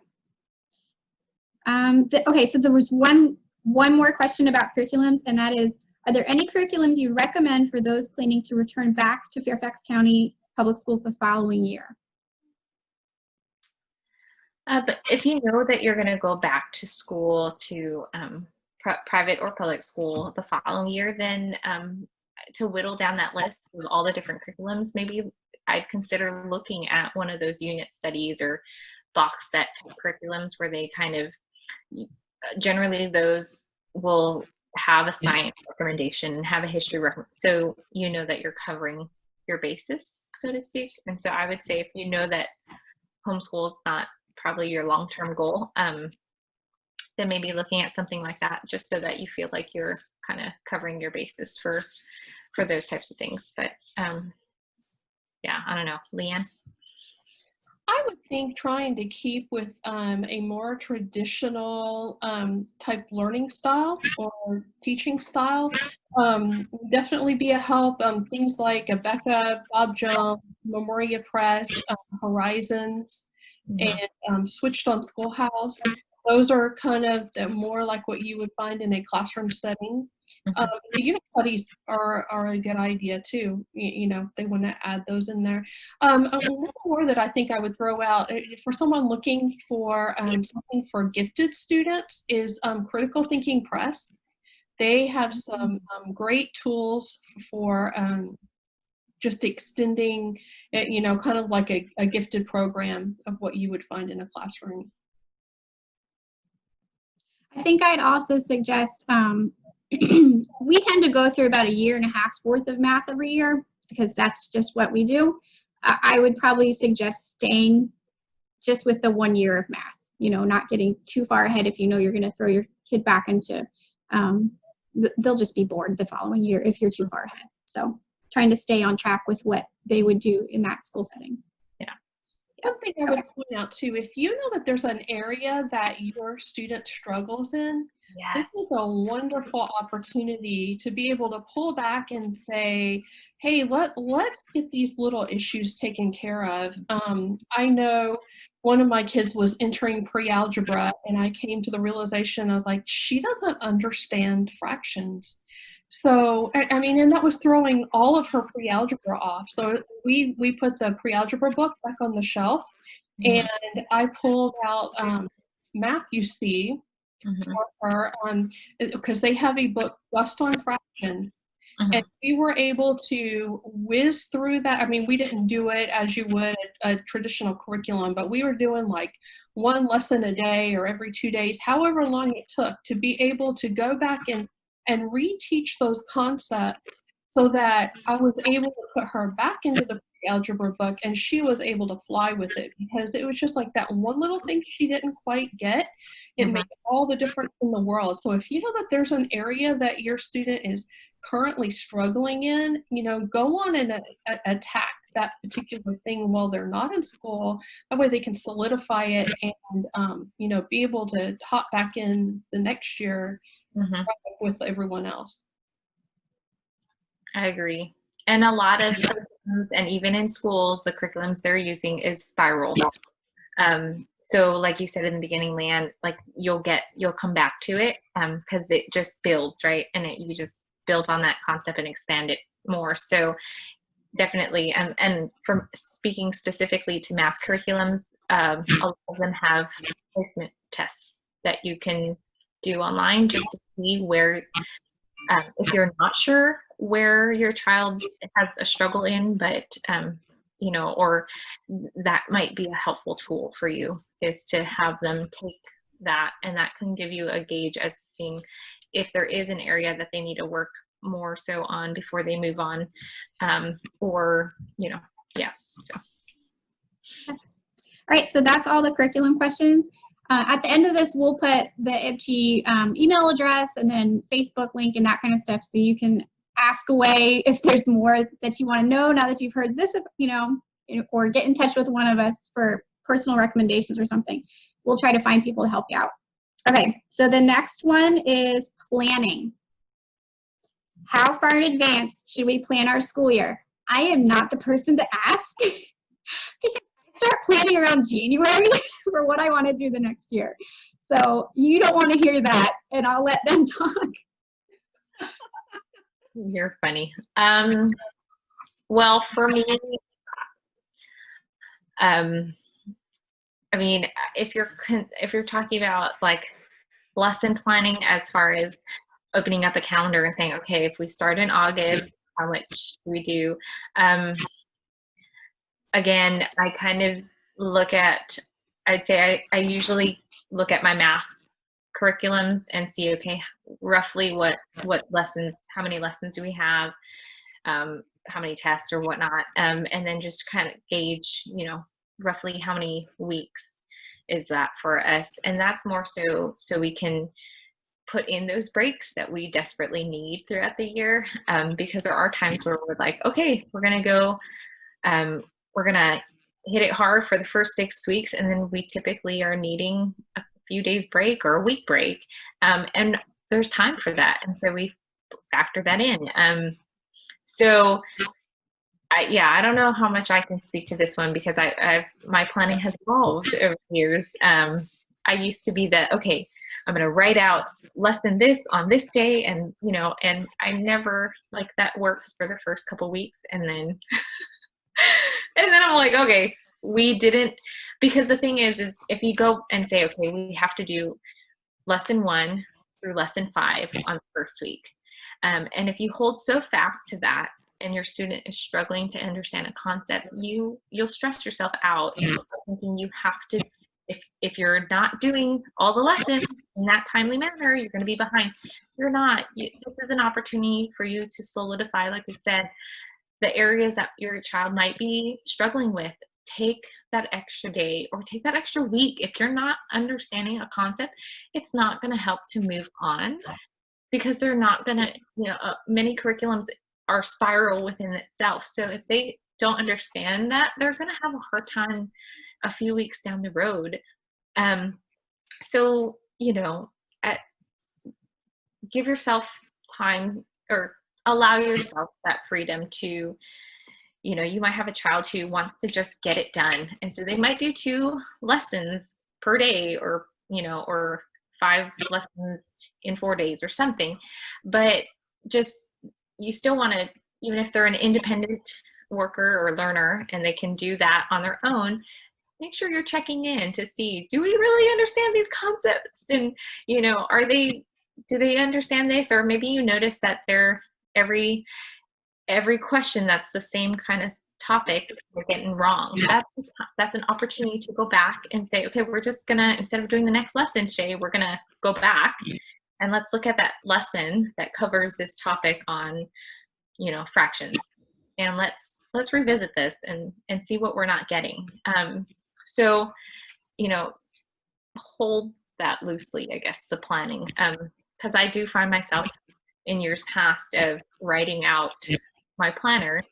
Okay, so there was one more question about curriculums, and that is, are there any curriculums you recommend for those planning to return back to Fairfax County Public Schools the following year? But if you know that you're going to go back to school, to private or public school the following year, then to whittle down that list of all the different curriculums, maybe I'd consider looking at one of those unit studies or box set curriculums where they kind of, generally those will have a science recommendation, have a history reference, so you know that you're covering your basis, so to speak. And so I would say, if you know that homeschool is not probably your long-term goal, then maybe looking at something like that, just so that you feel like you're kind of covering your basis for those types of things. But yeah, I don't know, Leanne. I would think trying to keep with a more traditional type learning style or teaching style would definitely be a help. Things like Abeka, Bob Jones, Memoria Press, Horizons, Mhm. and Switched on Schoolhouse. Those are kind of more like what you would find in a classroom setting. Mhm. The unit studies are a good idea too. You know, they want to add those in there. One more that I think I would throw out for someone looking for something for gifted students is Critical Thinking Press. They have some great tools for just extending, you know, kind of like a gifted program of what you would find in a classroom. I think I'd also suggest, we tend to go through about a year and a half's worth of math every year because that's just what we do. I would probably suggest staying just with the 1 year of math, you know, not getting too far ahead if you know you're going to throw your kid back into, they'll just be bored the following year if you're too far ahead. So trying to stay on track with what they would do in that school setting. One thing I would point out too, if you know that there's an area that your student struggles in, this Yes. is a wonderful opportunity to be able to pull back and say, hey, let's get these little issues taken care of. I know one of my kids was entering pre-algebra and I came to the realization, I was like, she doesn't understand fractions. So, I mean, and that was throwing all of her pre-algebra off. So we put the pre-algebra book back on the shelf, Mhm. and I pulled out Math You See Mhm. for her because they have a book just on fractions. And Mhm. we were able to whiz through that. I mean, we didn't do it as you would a traditional curriculum, but we were doing like one lesson a day or every 2 days, however long it took to be able to go back and reteach those concepts so that I was able to put her back into the algebra book and she was able to fly with it because it was just like that one little thing she didn't quite get. It Mhm. made all the difference in the world. So if you know that there's an area that your student is currently struggling in, you know, go on and attack that particular thing while they're not in school. That way they can solidify it and, you know, be able to hop back in the next year Mhm. with everyone else. I agree. And a lot of curriculums, and even in schools, the curriculums they're using is spiral. So like you said in the beginning, Leanne, like you'll come back to it because it just builds, right? And you just build on that concept and expand it more. So definitely, and from speaking specifically to math curriculums, a lot of them have placement tests that you can do online just to see where, if you're not sure where your child has a struggle in, but you know, or that might be a helpful tool for you is to have them take that, and that can give you a gauge as to seeing if there is an area that they need to work more so on before they move on, or you know, yeah. So. All right, so that's all the curriculum questions. At the end of this, we'll put the IBCHE email address and then Facebook link and that kind of stuff, so you can ask away if there's more that you want to know now that you've heard this, you know, or get in touch with one of us for personal recommendations or something. We'll try to find people to help you out. Okay, so the next one is planning. How far in advance should we plan our school year? I am not the person to ask because I start planning around January for what I want to do the next year. So you don't want to hear that, and I'll let them talk. You're funny. Well, for me, I mean, if you're talking about like lesson planning as far as opening up a calendar and saying, okay, if we start in August, how much do we do? Again, I kind of look at, I'd say I usually look at my math curriculums and see, okay, roughly what lessons, how many lessons do we have, how many tests or whatnot, and then just kind of gauge, you know, roughly how many weeks is that for us. And that's more so we can put in those breaks that we desperately need throughout the year, because there are times where we're like, okay, we're going to go, we're going to hit it hard for the first 6 weeks, and then we typically are needing a few days break or a week break. And there's time for that. And so we factor that in. So I don't know how much I can speak to this one because my planning has evolved over the years. I used to be okay, I'm going to write out lesson this on this day. And, and I never, like, that works for the first couple weeks. And then, and then I'm like, okay, we didn't, because the thing is if you go and say, okay, we have to do lesson 1 through lesson 5 on the first week. And if you hold so fast to that and your student is struggling to understand a concept, you'll stress yourself out thinking you have to, if you're not doing all the lessons in that timely manner, you're going to be behind. You're not. This is an opportunity for you to solidify, like we said, the areas that your child might be struggling with. Take that extra day or take that extra week. If you're not understanding a concept, it's not going to help to move on, because they're not going to, many curriculums are spiral within itself. So if they don't understand that, they're going to have a hard time a few weeks down the road. So, give yourself time, or allow yourself that freedom to, you might have a child who wants to just get it done. And so they might do 2 lessons per day, or 5 lessons in 4 days or something. But you still want to, even if they're an independent worker or learner and they can do that on their own, make sure you're checking in to see, do we really understand these concepts? And, do they understand this? Or maybe you notice that they're every question that's the same kind of topic we're getting wrong. That's an opportunity to go back and say, okay, we're just gonna, instead of doing the next lesson today, we're gonna go back and let's look at that lesson that covers this topic on, fractions, and let's revisit this and see what we're not getting. So, hold that loosely, I guess, the planning, because I do find myself in years past of writing out my planner,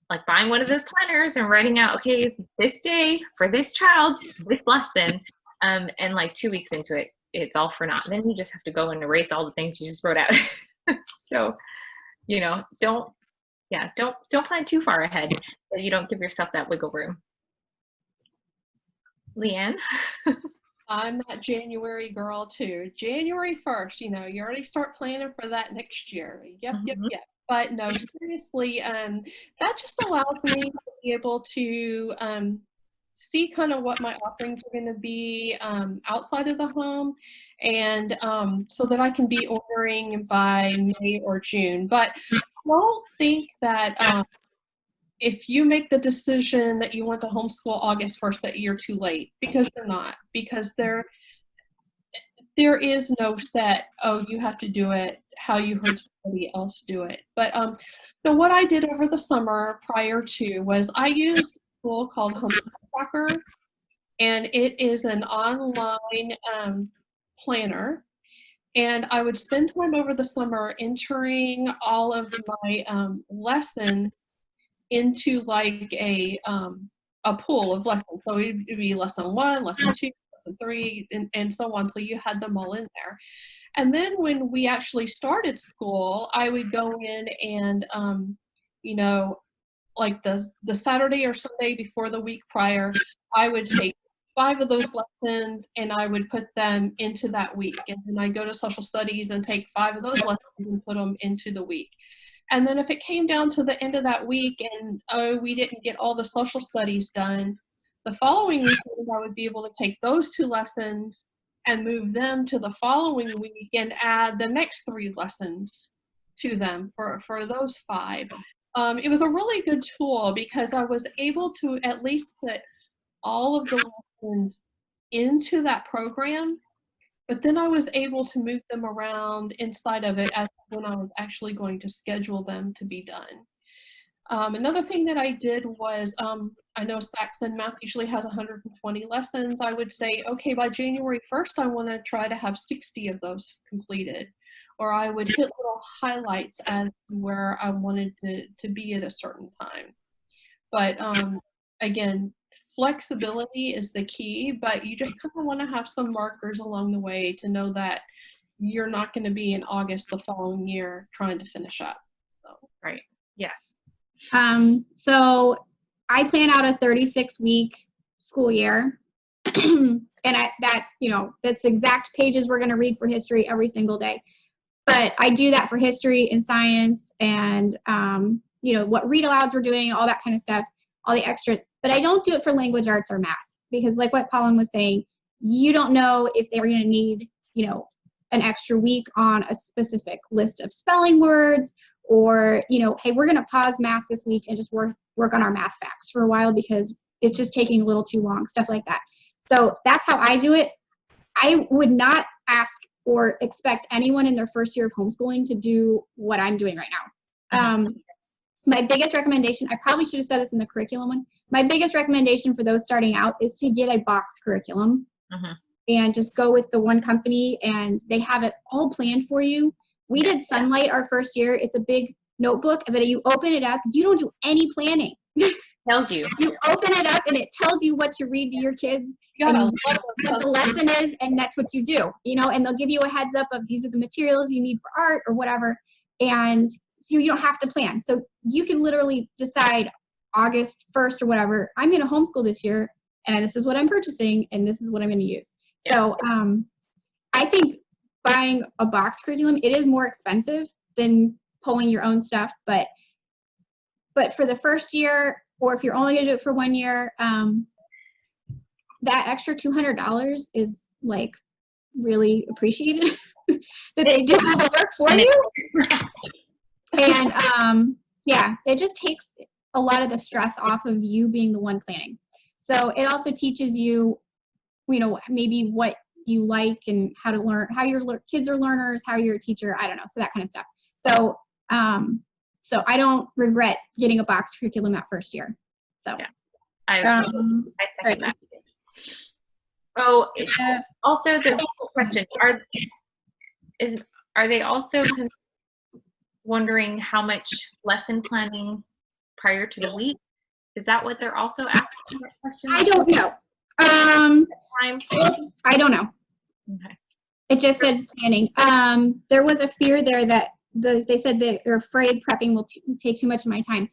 like buying one of those planners and writing out, okay, this day for this child, this lesson, and like 2 weeks into it, it's all for naught. Then you just have to go and erase all the things you just wrote out. So, don't plan too far ahead, so you don't give yourself that wiggle room. Leanne? I'm that January girl too. January 1st, you already start planning for that next year. Yep. But no, seriously, that just allows me to be able to see kind of what my offerings are going to be outside of the home, and so that I can be ordering by May or June. But I don't think that if you make the decision that you want to homeschool August 1st, that you're too late, because you're not, because there is no set, oh, you have to do it how you heard somebody else do it. But so what I did over the summer prior to was I used a tool called Homeschool Tracker, and it is an online planner. And I would spend time over the summer entering all of my lessons into like a pool of lessons. So it'd be lesson 1, lesson 2, lesson 3, and so on. So you had them all in there. And then when we actually started school, I would go in and, like the Saturday or Sunday before the week prior, I would take 5 of those lessons and I would put them into that week. And then I go to social studies and take 5 of those lessons and put them into the week. And then if it came down to the end of that week and, we didn't get all the social studies done, the following weekend I would be able to take those 2 lessons and move them to the following week and add the next 3 lessons to them for those 5. It was a really good tool because I was able to at least put all of the lessons into that program, but then I was able to move them around inside of it as when I was actually going to schedule them to be done. Another thing that I did was, I know Saxon Math usually has 120 lessons. I would say, okay, by January 1st, I want to try to have 60 of those completed. Or I would hit little highlights as to where I wanted to be at a certain time. But again, flexibility is the key, but you just kind of want to have some markers along the way to know that you're not going to be in August the following year trying to finish up. So. Right. Yes. So I plan out a 36-week school year. And that's exact pages we're going to read for history every single day. But I do that for history and science and, what read alouds we're doing, all that kind of stuff, all the extras. But I don't do it for language arts or math because like what Pauline was saying, you don't know if they're going to need, an extra week on a specific list of spelling words or, hey, we're going to pause math this week and just work on our math facts for a while because it's just taking a little too long, stuff like that. So that's how I do it. I would not ask or expect anyone in their first year of homeschooling to do what I'm doing right now. My biggest recommendation, I probably should have said this in the curriculum one, my biggest recommendation for those starting out is to get a box curriculum and just go with the one company and they have it all planned for you. We did Sunlight our first year. It's a big notebook, but you open it up, you don't do any planning. Tells you. You open it up and it tells you what to read to your kids and what the lesson is, and that's what you do, and they'll give you a heads up of these are the materials you need for art or whatever, and so you don't have to plan. So you can literally decide August 1st or whatever, I'm going to homeschool this year, and this is what I'm purchasing, and this is what I'm going to use. Yes. So I think buying a box curriculum, it is more expensive than pulling your own stuff, but for the first year, or if you're only going to do it for 1 year, that extra $200 is like really appreciated that they do all the work for you. And it just takes a lot of the stress off of you being the one planning. So it also teaches you, maybe what you like and how to learn, how your kids are learners, how you're a teacher, I don't know, so that kind of stuff. So I don't regret getting a box curriculum that first year. So yeah. I second that. Oh, also the question, are they also wondering how much lesson planning prior to the week? Is that what they're also asking that question? I don't know. I don't know. Okay. It just said planning. There was a fear there that they said they're afraid prepping will take too much of my time.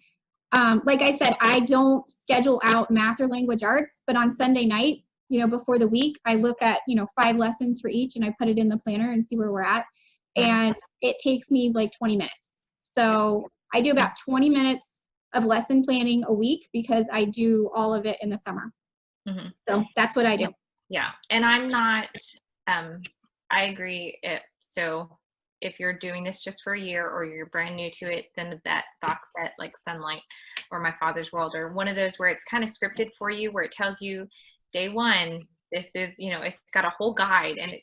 Like I said, I don't schedule out math or language arts, but on Sunday night, before the week, I look at, 5 lessons for each and I put it in the planner and see where we're at. And it takes me like 20 minutes. So I do about 20 minutes of lesson planning a week because I do all of it in the summer. So that's what I do. Yeah. And I'm not, I agree. So if you're doing this just for a year or you're brand new to it, then that box set like Sunlight or My Father's World or one of those where it's kind of scripted for you, where it tells you day 1, this is, it's got a whole guide and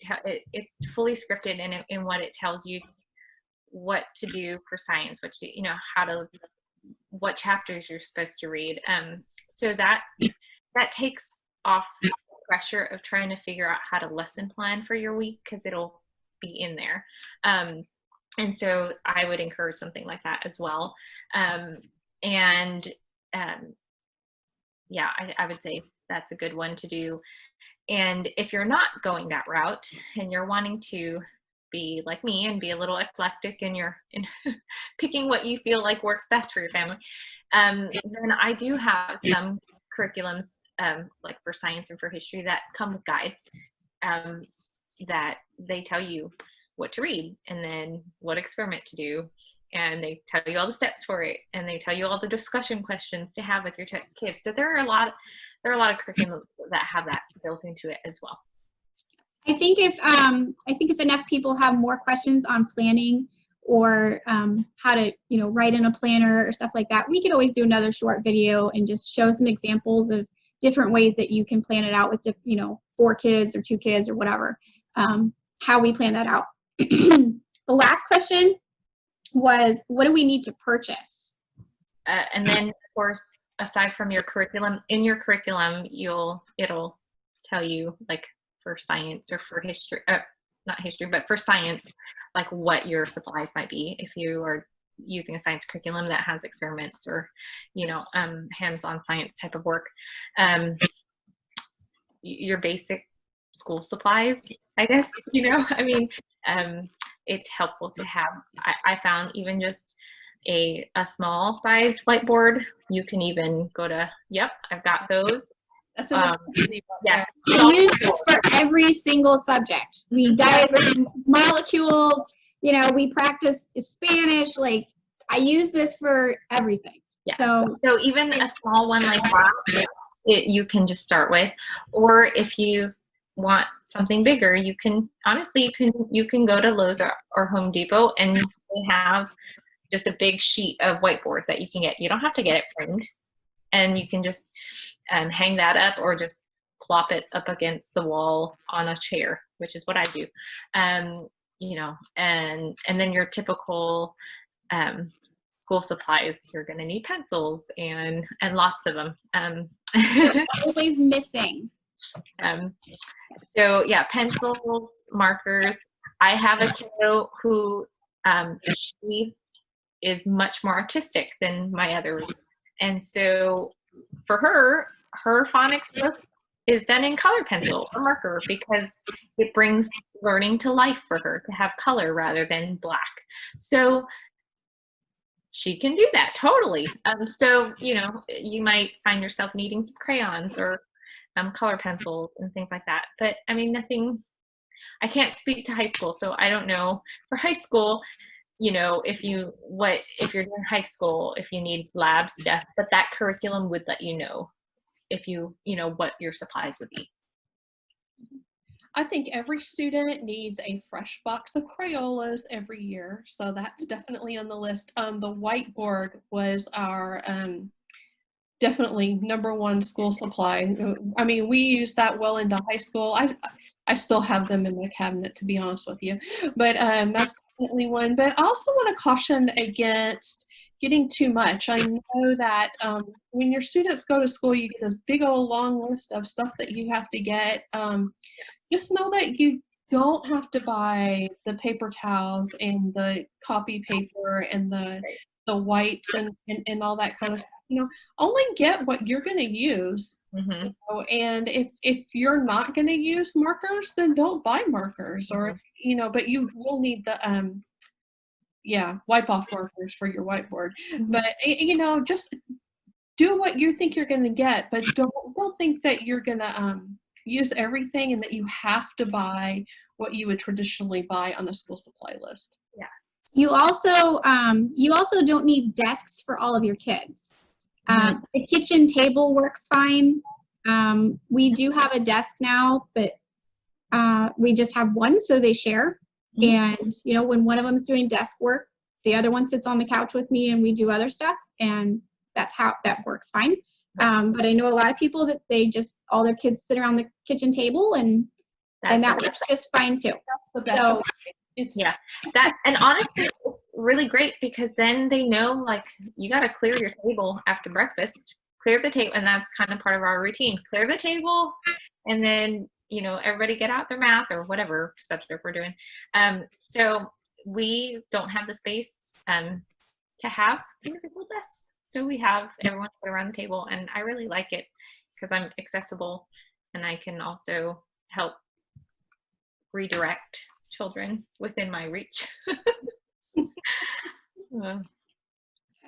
it's fully scripted in what it tells you what to do for science, what chapters you're supposed to read. So that takes off the pressure of trying to figure out how to lesson plan for your week because it'll be in there. And so I would encourage something like that as well. I would say that's a good one to do. And if you're not going that route and you're wanting to be like me and be a little eclectic and you're picking what you feel like works best for your family, then I do have some curriculums like for science and for history that come with guides that they tell you what to read and then what experiment to do, and they tell you all the steps for it, and they tell you all the discussion questions to have with your kids. So there are a lot of curriculums that have that built into it as well. I think if enough people have more questions on planning or how to write in a planner or stuff like that, we could always do another short video and just show some examples of different ways that you can plan it out with 4 kids or 2 kids or whatever, how we plan that out. The last question was, what do we need to purchase? And then, of course, aside from your curriculum, in your curriculum, it'll tell you, like for science or for history, not history, but for science, like what your supplies might be if you are using a science curriculum that has experiments or, hands-on science type of work. Your basic school supplies, I guess, it's helpful to have. I found even just a small size whiteboard. You can even go to, yep, I've got those. That's a necessity. Yes. We use this for every single subject. We diagram molecules, we practice Spanish. Like, I use this for everything. Yes. So even a small one like that, you can just start with. Or if you want something bigger, you can go to Lowe's or Home Depot, and they have just a big sheet of whiteboard that you can get. You don't have to get it framed, and you can just hang that up or just plop it up against the wall on a chair, which is what I do. And then your typical school supplies, you're going to need pencils and lots of them. always missing. So yeah, pencils, markers. I have a kiddo who she is much more artistic than my others, and so for her phonics book is done in color pencil or marker because it brings learning to life for her to have color rather than black. So she can do that totally. So you might find yourself needing some crayons or color pencils and things like that. But I mean, I can't speak to high school, so I don't know. For high school, if you're doing high school, if you need lab stuff, but that curriculum would let you know if what your supplies would be. I think every student needs a fresh box of Crayolas every year, so that's definitely on the list. The whiteboard was our definitely number one school supply. I mean, we used that well into high school. I still have them in my cabinet, to be honest with you, but that's definitely one. But I also want to caution against getting too much. I know that when your students go to school, you get this big old long list of stuff that you have to get. Just know that you don't have to buy the paper towels and the copy paper and the wipes and all that kind of stuff. Only get what you're going to use. Mm-hmm. And if you're not going to use markers, then don't buy markers. Or but you will need the wipe off markers for your whiteboard. Mm-hmm. But just do what you think you're going to get, but don't think that you're going to use everything and that you have to buy what you would traditionally buy on the school supply list. Yeah. You also don't need desks for all of your kids. The kitchen table works fine. We do have a desk now, but we just have one, so they share. And when one of them is doing desk work, the other one sits on the couch with me and we do other stuff, and that's how that works fine. But I know a lot of people that all their kids sit around the kitchen table, and that works just fine too. That's the best. So, and honestly, it's really great because then they know, like, you got to clear your table after breakfast. Clear the table, and that's kind of part of our routine. Clear the table, and then everybody get out their math or whatever subject we're doing. So we don't have the space to have individual desks. So we have everyone sit around the table, and I really like it because I'm accessible, and I can also help redirect children within my reach. All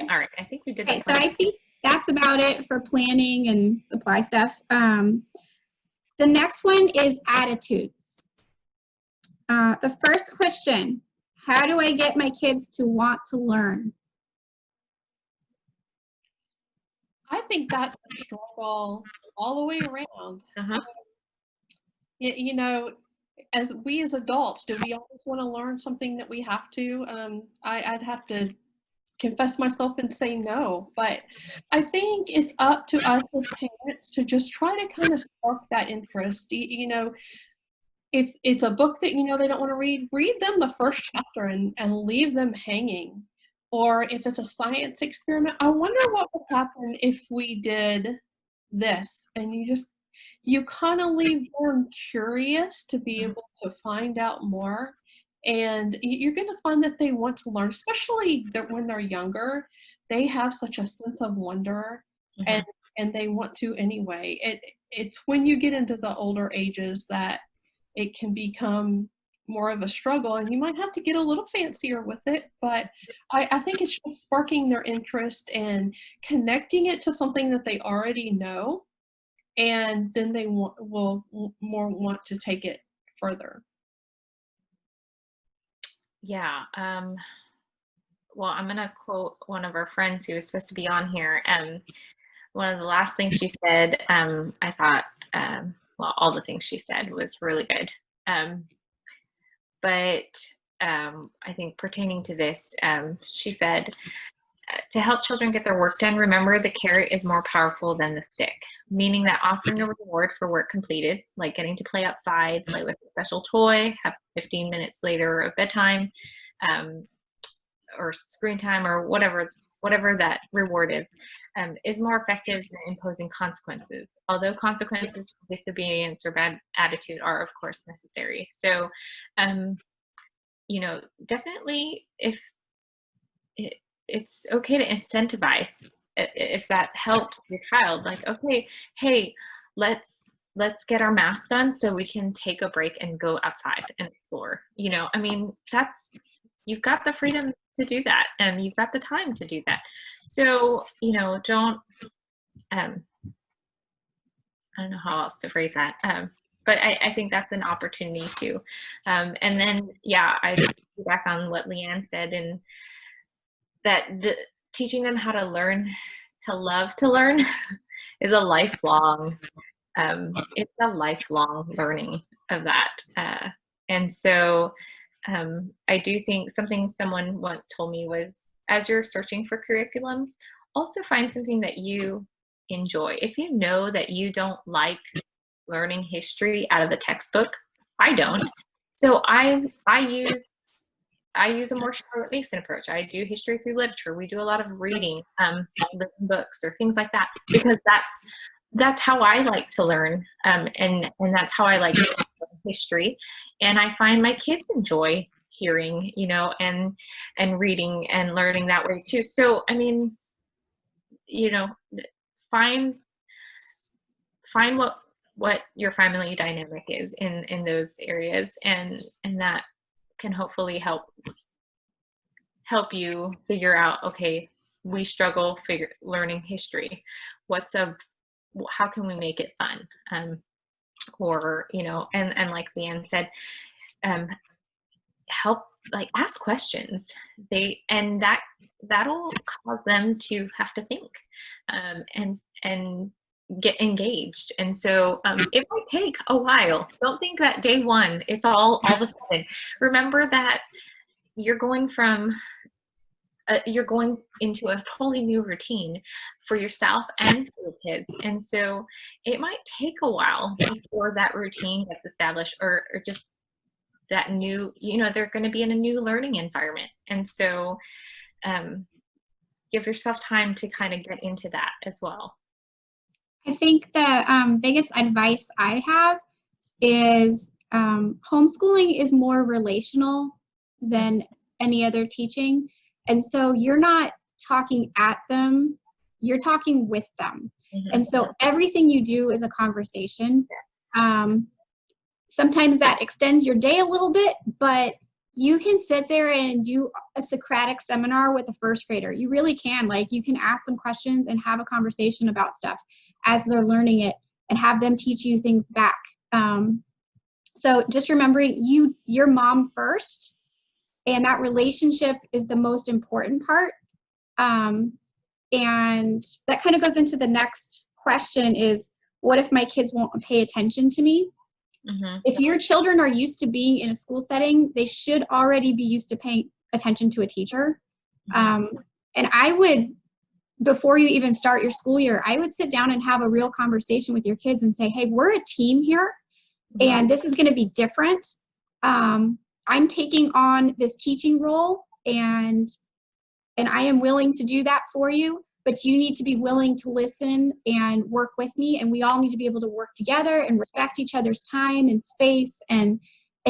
right, I think we did that. So I think that's about it for planning and supply stuff. The next one is attitudes. The first question, how do I get my kids to want to learn? I think that's a struggle all the way around. As adults, do we always want to learn something that we have to? I'd have to confess myself and say no, but I think it's up to us as parents to just try to kind of spark that interest. If it's a book that they don't want to read them the first chapter and leave them hanging. Or if it's a science experiment, I wonder what would happen if we did this, and you kind of leave them curious to be able to find out more. And you're going to find that they want to learn, especially when they're younger. They have such a sense of wonder, Mhm. and they want to anyway. It's when you get into the older ages that it can become more of a struggle, and you might have to get a little fancier with it. But I think it's just sparking their interest and connecting it to something that they already know, and then they will more want to take it further. Yeah. Well, I'm going to quote one of our friends who was supposed to be on here. One of the last things she said, I thought, well, all the things she said was really good. But I think pertaining to this, she said, to help children get their work done, remember the carrot is more powerful than the stick, meaning that offering a reward for work completed, like getting to play outside, play with a special toy, have 15 minutes later of bedtime, or screen time, or whatever that reward is more effective than imposing consequences. Although consequences for disobedience or bad attitude are, of course, necessary. So, definitely, if it's okay to incentivize, if that helps your child, like, okay, hey, let's get our math done so we can take a break and go outside and explore. I mean, you've got the freedom to do that, and you've got the time to do that. So, don't, I don't know how else to phrase that. But I think that's an opportunity too. And then, yeah, I back on what Leanne said, and that teaching them how to learn to love to learn is a lifelong, it's a lifelong learning of that. And so I do think someone once told me was, as you're searching for curriculum, also find something that you enjoy. If you know that you don't like learning history out of a textbook, I don't. So I use a more Charlotte Mason approach. I do history through literature. We do a lot of reading, written books or things like that, because that's how I like to learn, and that's how I like to learn history. And I find my kids enjoy hearing, and reading and learning that way too. So, I mean, find what your family dynamic is in those areas, and that can hopefully help you figure out, okay, we struggle learning history. How can we make it fun? Or, and like Leanne said, help, like, ask questions. That'll cause them to have to think, and get engaged. And so it might take a while. Don't think that day one it's all of a sudden. Remember that you're going into a totally new routine for yourself and for your kids. And so it might take a while before that routine gets established, or just that new, they're going to be in a new learning environment. And so give yourself time to kind of get into that as well. I think the biggest advice I have is homeschooling is more relational than any other teaching. And so you're not talking at them, you're talking with them. Mm-hmm. And so everything you do is a conversation. Yes. Sometimes that extends your day a little bit, but you can sit there and do a Socratic seminar with a first grader. You really can. Like, you can ask them questions and have a conversation about stuff as they're learning it, and have them teach you things back. So just remembering your mom first, and that relationship is the most important part. And that kind of goes into the next question is, what if my kids won't pay attention to me? Mm-hmm. If your children are used to being in a school setting, they should already be used to paying attention to a teacher. Mm-hmm. And I would, before you even start your school year, I would sit down and have a real conversation with your kids and say, hey, we're a team here, mm-hmm. and this is going to be different. I'm taking on this teaching role, and I am willing to do that for you, but you need to be willing to listen and work with me, and we all need to be able to work together and respect each other's time and space, and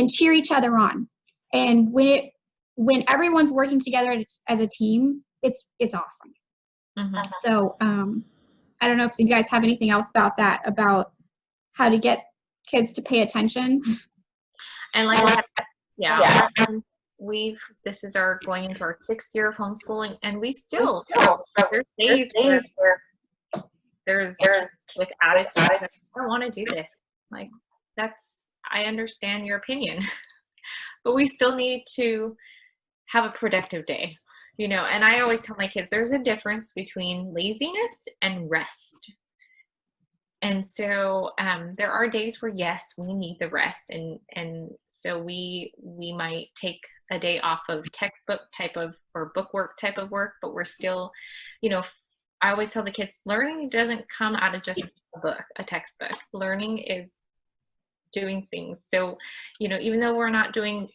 cheer each other on. And when everyone's working together as a team, it's awesome. Mm-hmm. So I don't know if you guys have anything else about that, about how to get kids to pay attention. And like, this is our going into our 6th year of homeschooling, and we still there's days where there's with attitude, I don't want to do this. Like, I understand your opinion, but we still need to have a productive day, and I always tell my kids there's a difference between laziness and rest. And so there are days where, yes, we need the rest. And so we might take a day off of textbook type of or bookwork type of work, but we're still, I always tell the kids, learning doesn't come out of just a textbook. Learning is doing things. So, even though we're not doing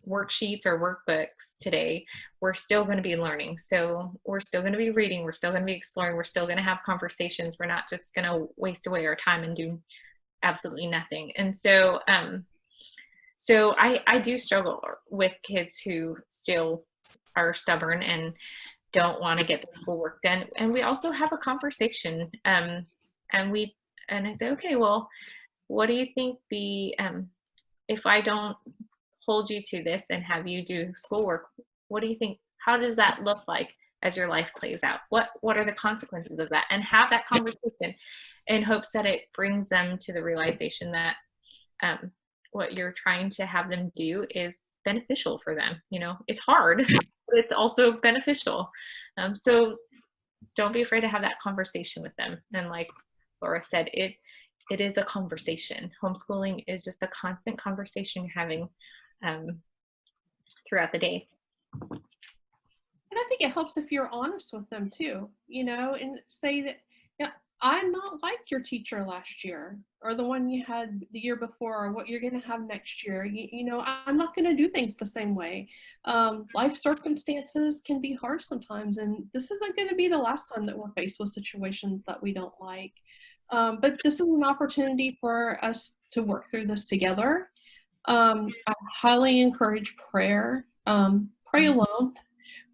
worksheets or workbooks today, we're still going to be learning. So we're still going to be reading, we're still going to be exploring, we're still going to have conversations. We're not just going to waste away our time and do absolutely nothing. And so I do struggle with kids who still are stubborn and don't want to get their schoolwork done. And we also have a conversation, and I say, okay, well, what do you think if I don't hold you to this and have you do schoolwork, what do you think, how does that look like as your life plays out? What are the consequences of that? And have that conversation in hopes that it brings them to the realization that what you're trying to have them do is beneficial for them. It's hard, but it's also beneficial. So don't be afraid to have that conversation with them. And like Laura said, it is a conversation. Homeschooling is just a constant conversation you're having throughout the day. And I think it helps if you're honest with them too, and say that, yeah, I'm not like your teacher last year or the one you had the year before or what you're going to have next year. I'm not going to do things the same way. Life circumstances can be hard sometimes, and this isn't going to be the last time that we're faced with situations that we don't like. But this is an opportunity for us to work through this together. I highly encourage prayer. Pray alone,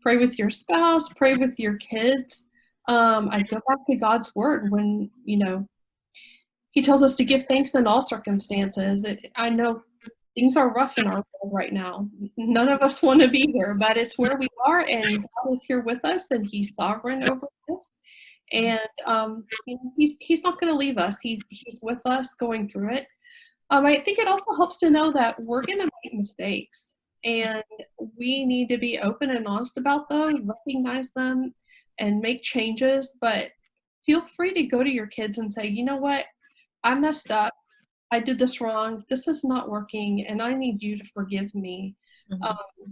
pray with your spouse, pray with your kids. I go back to God's word when, he tells us to give thanks in all circumstances. I know things are rough in our world right now. None of us want to be here, but it's where we are, and God is here with us, and he's sovereign over us. And he's not going to leave us. He's with us going through it. I think it also helps to know that we're going to make mistakes, and we need to be open and honest about those, recognize them, and make changes. But feel free to go to your kids and say, you know what, I messed up. I did this wrong. This is not working, and I need you to forgive me. Mm-hmm.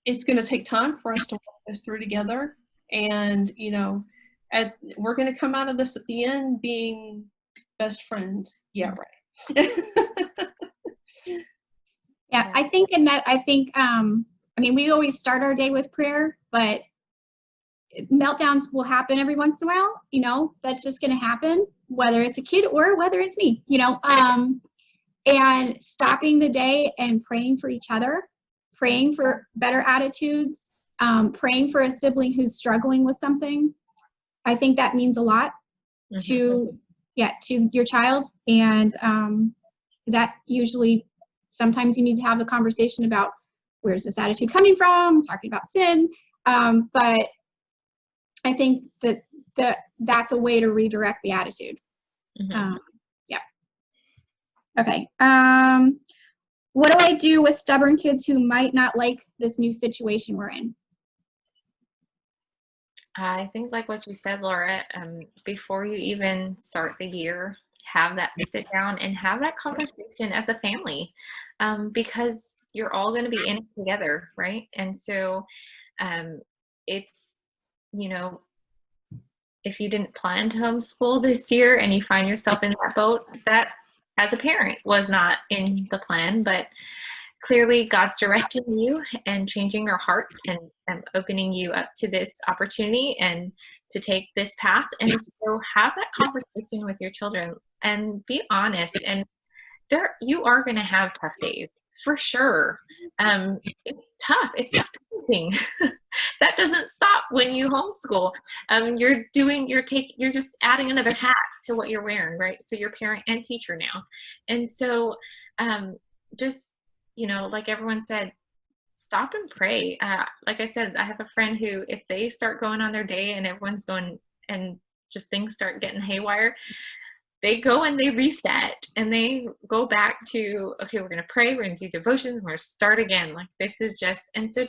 It's going to take time for us to work this through together. And, we're going to come out of this at the end being best friends. Yeah, right. Yeah, I think we always start our day with prayer, but meltdowns will happen every once in a while. That's just going to happen, whether it's a kid or whether it's me, and stopping the day and praying for each other, praying for better attitudes, praying for a sibling who's struggling with something. I think that means a lot to your child. And that usually, sometimes you need to have a conversation about where's this attitude coming from, talking about sin. But I think that's a way to redirect the attitude. Mm-hmm. Okay. What do I do with stubborn kids who might not like this new situation we're in? I think like what you said, Laura, before you even start the year, have that sit down and have that conversation as a family, because you're all going to be in it together, right? And so it's, if you didn't plan to homeschool this year and you find yourself in that boat, that as a parent was not in the plan, but clearly God's directing you and changing your heart and opening you up to this opportunity and to take this path. And so have that conversation with your children and be honest. And you are going to have tough days. For sure. It's tough. It's tough parenting. That doesn't stop when you homeschool. You're just adding another hat to what you're wearing, right? So you're parent and teacher now. And so just, like everyone said, stop and pray. Like I said, I have a friend who, if they start going on their day and everyone's going and just things start getting haywire, they go and they reset and they go back to, okay, we're going to pray, we're going to do devotions, we're going to start again. Like this is just, and so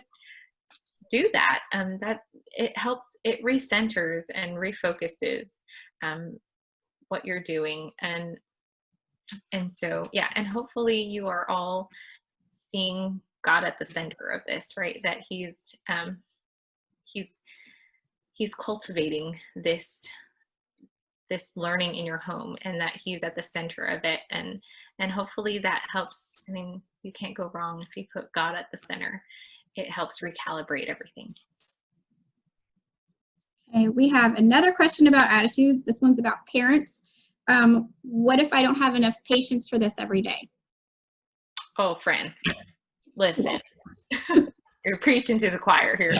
do that. That it helps, it recenters and refocuses what you're doing. And so, yeah, and hopefully you are all seeing God at the center of this, right? That he's cultivating this learning in your home, and that he's at the center of it, and hopefully that helps. I mean, you can't go wrong if you put God at the center. It helps recalibrate everything. Okay, we have another question about attitudes. This one's about parents. What if I don't have enough patience for this every day? Oh, friend, listen, you're preaching to the choir here.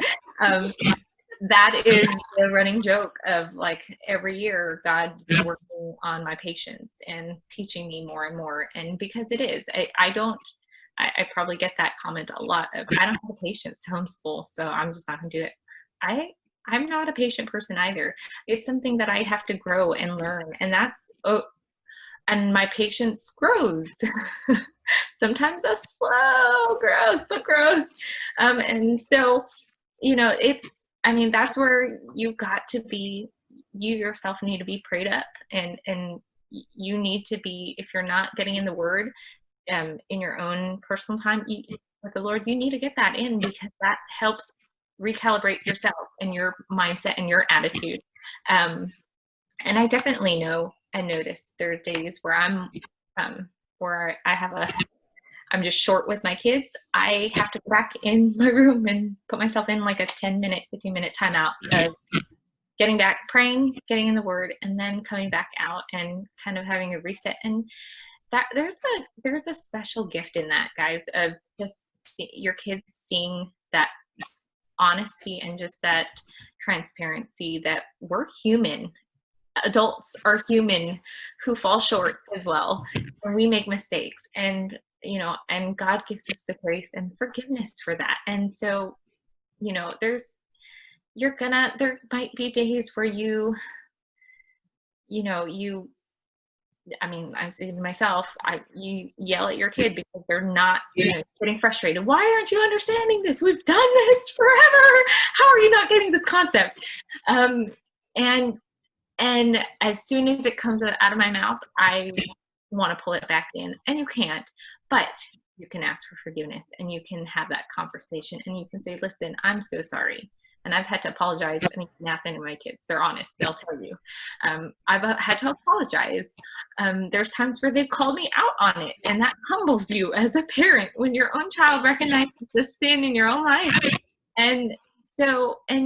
That is the running joke of like every year God's working on my patience and teaching me more and more. And because it is, I probably get that comment a lot of, I don't have the patience to homeschool, so I'm just not gonna do it. I'm not a patient person either. It's something that I have to grow and learn, and and my patience grows. Sometimes a slow growth, but growth. And so, that's where you yourself need to be prayed up, and you need to be, if you're not getting in the word in your own personal time with the Lord, you need to get that in, because that helps recalibrate yourself and your mindset and your attitude. And I definitely know and notice there are days where I'm just short with my kids. I have to go back in my room and put myself in like a 10-minute, 15-minute timeout of getting back, praying, getting in the word, and then coming back out and kind of having a reset. And that there's a special gift in that, guys, of just your kids seeing that honesty and just that transparency that we're human. Adults are human who fall short as well, and we make mistakes, and God gives us the grace and forgiveness for that. And so, there might be days where I'm saying to myself, you yell at your kid because they're not, getting frustrated. Why aren't you understanding this? We've done this forever. How are you not getting this concept? And as soon as it comes out of my mouth, I want to pull it back in, and you can't, but you can ask for forgiveness, and you can have that conversation, and you can say, listen, I'm so sorry. And I've had to apologize. I mean, you can ask any of my kids. They're honest. They'll tell you. I've had to apologize. There's times where they've called me out on it, and that humbles you as a parent when your own child recognizes the sin in your own life. And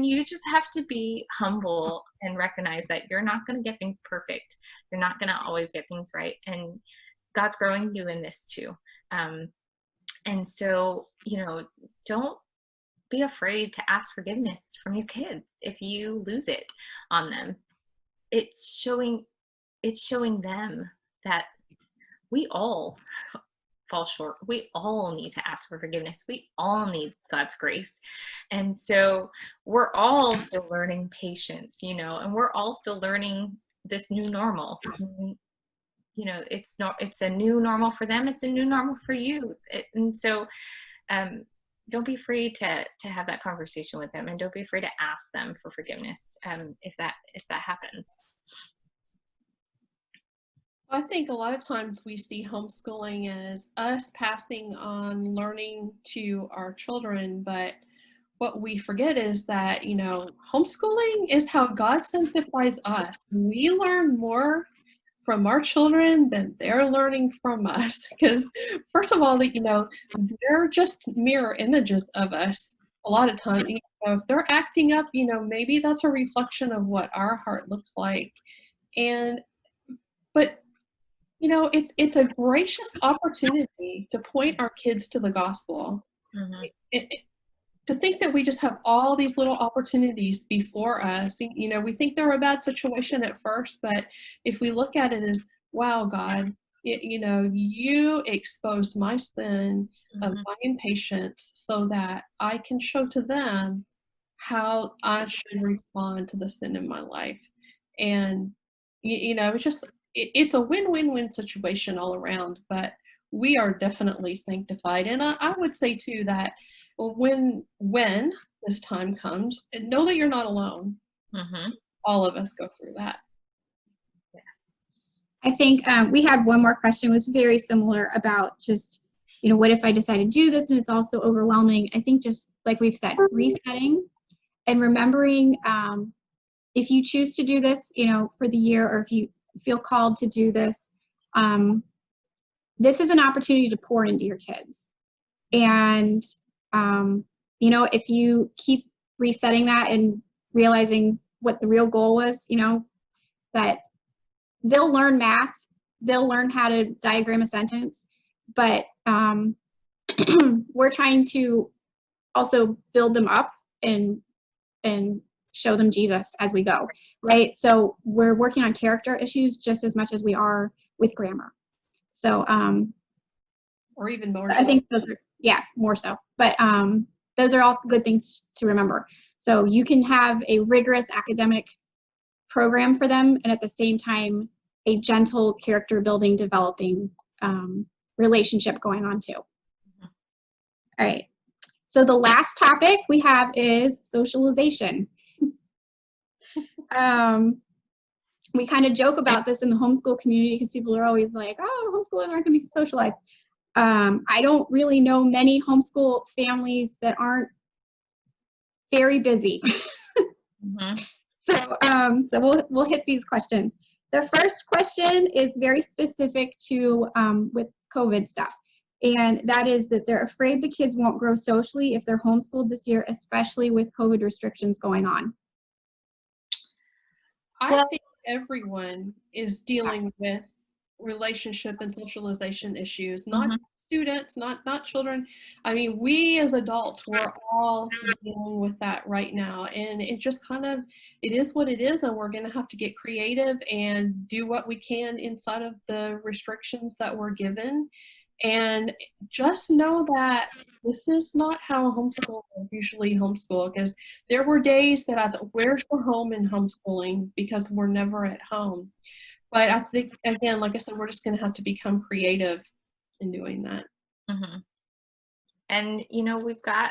you just have to be humble and recognize that you're not going to get things perfect. You're not going to always get things right. And God's growing you in this too. And so, don't be afraid to ask forgiveness from your kids if you lose it on them. It's showing them that we all fall short. We all need to ask for forgiveness. We all need God's grace. And so we're all still learning patience, and we're all still learning this new normal. It's a new normal for them. It's a new normal for you. And so don't be afraid to have that conversation with them, and don't be afraid to ask them for forgiveness if that happens. I think a lot of times we see homeschooling as us passing on learning to our children, but what we forget is that, homeschooling is how God sanctifies us. We learn more from our children than they're learning from us, because first of all, they're just mirror images of us. A lot of times, if they're acting up, maybe that's a reflection of what our heart looks like. But You know, it's a gracious opportunity to point our kids to the gospel. Mhm. To think that we just have all these little opportunities before us, you know, we think they're a bad situation at first, but if we look at it as, wow, God, you know, you exposed my sin of Mhm. my impatience so that I can show to them how I should respond to the sin in my life. And, you know, it's just, it's a win-win-win situation all around, but we are definitely sanctified. And I would say too that when this time comes, and know that you're not alone. Mhm. All of us go through that. Yes. I think we had one more question. It was very similar about just, you know, what if I decide to do this and it's also overwhelming? I think just like we've said, resetting and remembering if you choose to do this, you know, for the year, or if you feel called to do this, this is an opportunity to pour into your kids. And, you know, if you keep resetting that and realizing what the real goal was, you know, that they'll learn math, they'll learn how to diagram a sentence, but we're trying to also build them up and show them Jesus as we go, right? So we're working on character issues just as much as we are with grammar. So Or even more I so. think those are, yeah, more so. But those are all good things to remember. So you can have a rigorous academic program for them, and at the same time, a gentle character building, developing relationship going on too. All right. So the last topic we have is socialization. We kind of joke about this in the homeschool community because people are always like, oh, homeschoolers aren't going to be socialized. I don't really know many homeschool families that aren't very busy. Mhm. So we'll hit these questions. The first question is very specific to with COVID stuff, and that is that they're afraid the kids won't grow socially if they're homeschooled this year, especially with COVID restrictions going on. I think everyone is dealing with relationship and socialization issues, not Mhm. students, not children. I mean, we as adults, we're all dealing with that right now. And it just kind of, it is what it is. And we're going to have to get creative and do what we can inside of the restrictions that we're given. And just know that this is not how homeschool usually homeschool, because there were days that I thought, where's the home in homeschooling? Because we're never at home. But I think, again, like I said, we're just going to have to become creative in doing that. Mhm. And you know, we've got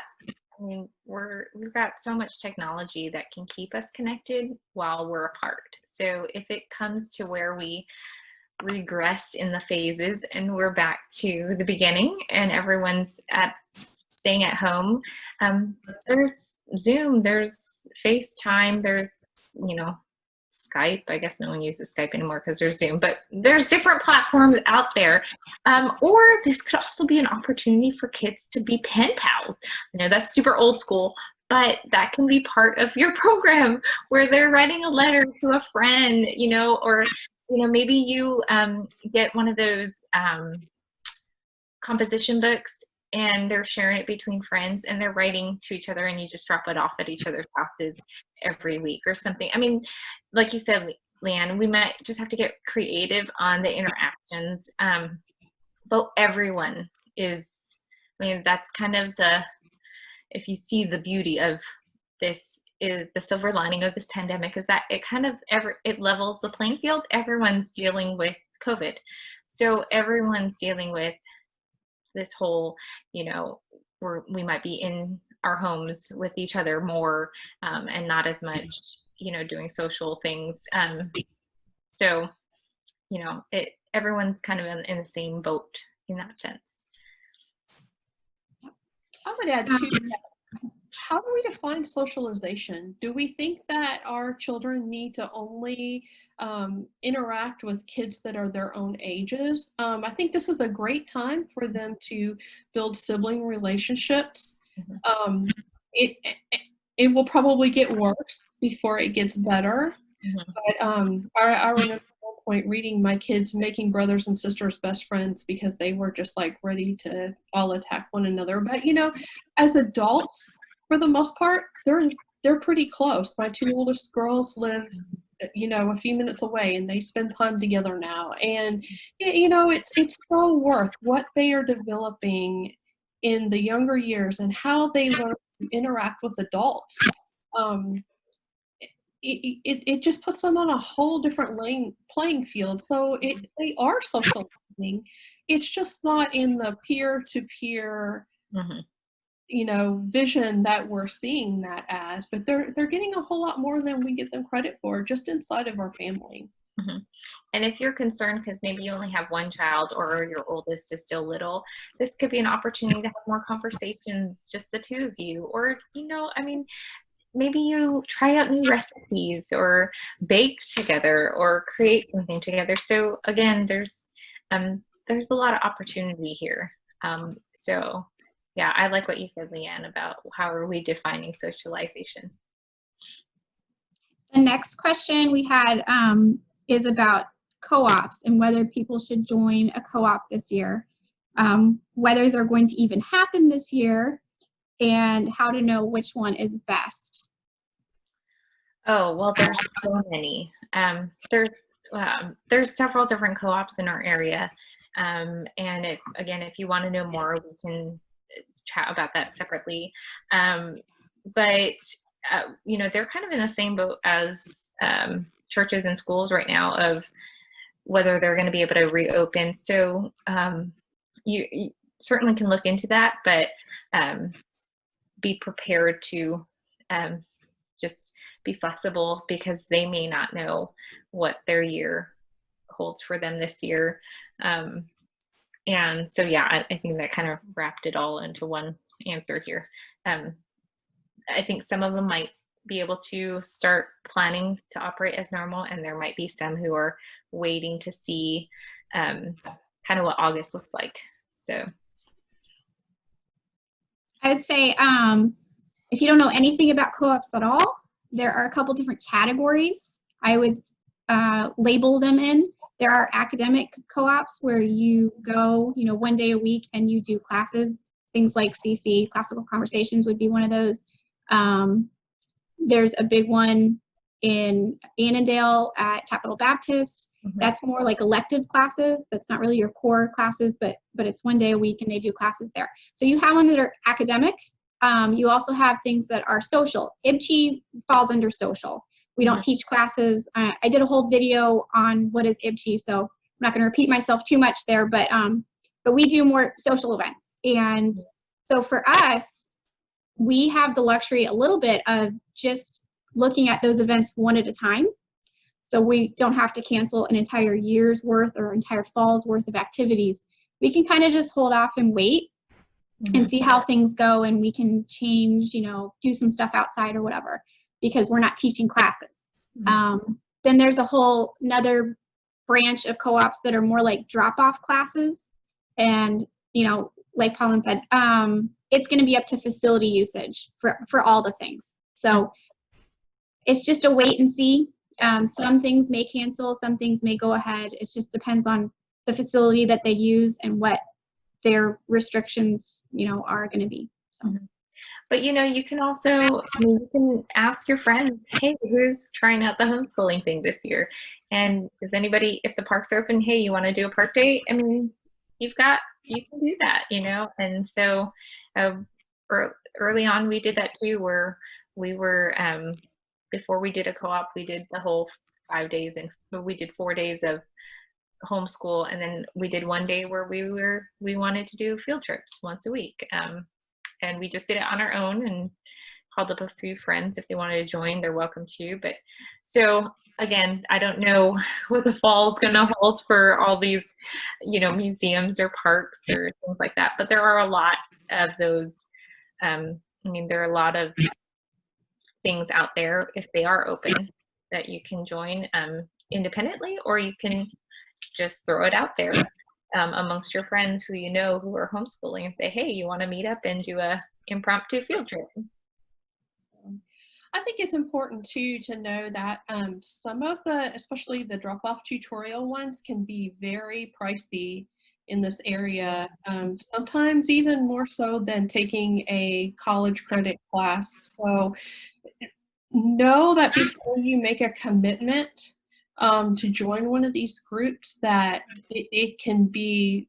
so much technology that can keep us connected while we're apart. So if it comes to where we regress in the phases and we're back to the beginning and everyone's staying at home, there's Zoom, there's FaceTime, there's, you know, Skype. I guess no one uses Skype anymore because there's Zoom, but there's different platforms out there. Or this could also be an opportunity for kids to be pen pals. You know, that's super old school, but that can be part of your program where they're writing a letter to a friend, you know, or, you know, maybe you get one of those composition books and they're sharing it between friends and they're writing to each other and you just drop it off at each other's houses every week or something. I mean, like you said, Leanne, we might just have to get creative on the interactions. But everyone is, I mean, that's kind of if you see the beauty of this, is the silver lining of this pandemic is that it kind of it levels the playing field. Everyone's dealing with COVID. So everyone's dealing with this whole, you know, we might be in our homes with each other more and not as much, you know, doing social things. So, you know, everyone's kind of in the same boat in that sense. I would add too, how do we define socialization? Do we think that our children need to only interact with kids that are their own ages? I think this is a great time for them to build sibling relationships. Mm-hmm. It will probably get worse before it gets better. Mm-hmm. But I remember one point reading my kids making brothers and sisters best friends because they were just like ready to all attack one another. But as adults, for the most part, they're pretty close. My two oldest girls live a few minutes away, and they spend time together now. And it's so worth what they are developing in the younger years and how they learn to interact with adults. It just puts them on a whole different playing field. So they are socializing. It's just not in the peer-to-peer vision that we're seeing that as, but they're getting a whole lot more than we give them credit for just inside of our family. And if you're concerned because maybe you only have one child or your oldest is still little, this could be an opportunity to have more conversations, just the two of you. Or, maybe you try out new recipes or bake together or create something together. So again, there's a lot of opportunity here. So yeah, I like what you said, Leanne, about how are we defining socialization. The next question we had is about co-ops and whether people should join a co-op this year, whether they're going to even happen this year, and how to know which one is best. Oh, well, there's so many. There's several different co-ops in our area. And if you want to know more, we can chat about that separately. But they're kind of in the same boat as churches and schools right now of whether they're going to be able to reopen. So you certainly can look into that, but be prepared to just be flexible because they may not know what their year holds for them this year. And so, yeah, I think that kind of wrapped it all into one answer here. I think some of them might be able to start planning to operate as normal, and there might be some who are waiting to see kind of what August looks like. So I would say if you don't know anything about co-ops at all, there are a couple different categories I would label them in. There are academic co-ops where you go, one day a week and you do classes. Things like CC, Classical Conversations, would be one of those. There's a big one in Annandale at Capital Baptist. That's more like elective classes. That's not really your core classes, but it's one day a week and they do classes there. So you have ones that are academic. You also have things that are social. IBCHE falls under social. We don't teach classes. I did a whole video on what is IBCHE, so I'm not going to repeat myself too much there, but we do more social events. And so for us, we have the luxury a little bit of just looking at those events one at a time. So we don't have to cancel an entire year's worth or entire fall's worth of activities. We can kind of just hold off and wait and see how things go, and we can change, do some stuff outside or whatever, because we're not teaching classes. Then there's a whole another branch of co-ops that are more like drop-off classes. And, like Pauline said, it's going to be up to facility usage for all the things. So it's just a wait and see. Some things may cancel, some things may go ahead. It just depends on the facility that they use and what their restrictions, are going to be. So. But, you can also, you can ask your friends, hey, who's trying out the homeschooling thing this year? And does anybody, if the parks are open, hey, you want to do a park day? I mean, you can do that, And so early on, we did that too, where we were, before we did a co-op, we did the whole 5 days, and we did 4 days of homeschool. And then we did one day where we wanted to do field trips once a week. And we just did it on our own and called up a few friends. If they wanted to join, they're welcome to. But so again, I don't know what the fall is going to hold for all these, museums or parks or things like that. But there are a lot of those. There are a lot of things out there, if they are open, that you can join independently, or you can just throw it out there amongst your friends who who are homeschooling and say, hey, you want to meet up and do a impromptu field trip? I think it's important too to know that some of the, especially the drop-off tutorial ones, can be very pricey in this area. Sometimes even more so than taking a college credit class. So know that before you make a commitment to join one of these groups, that it can be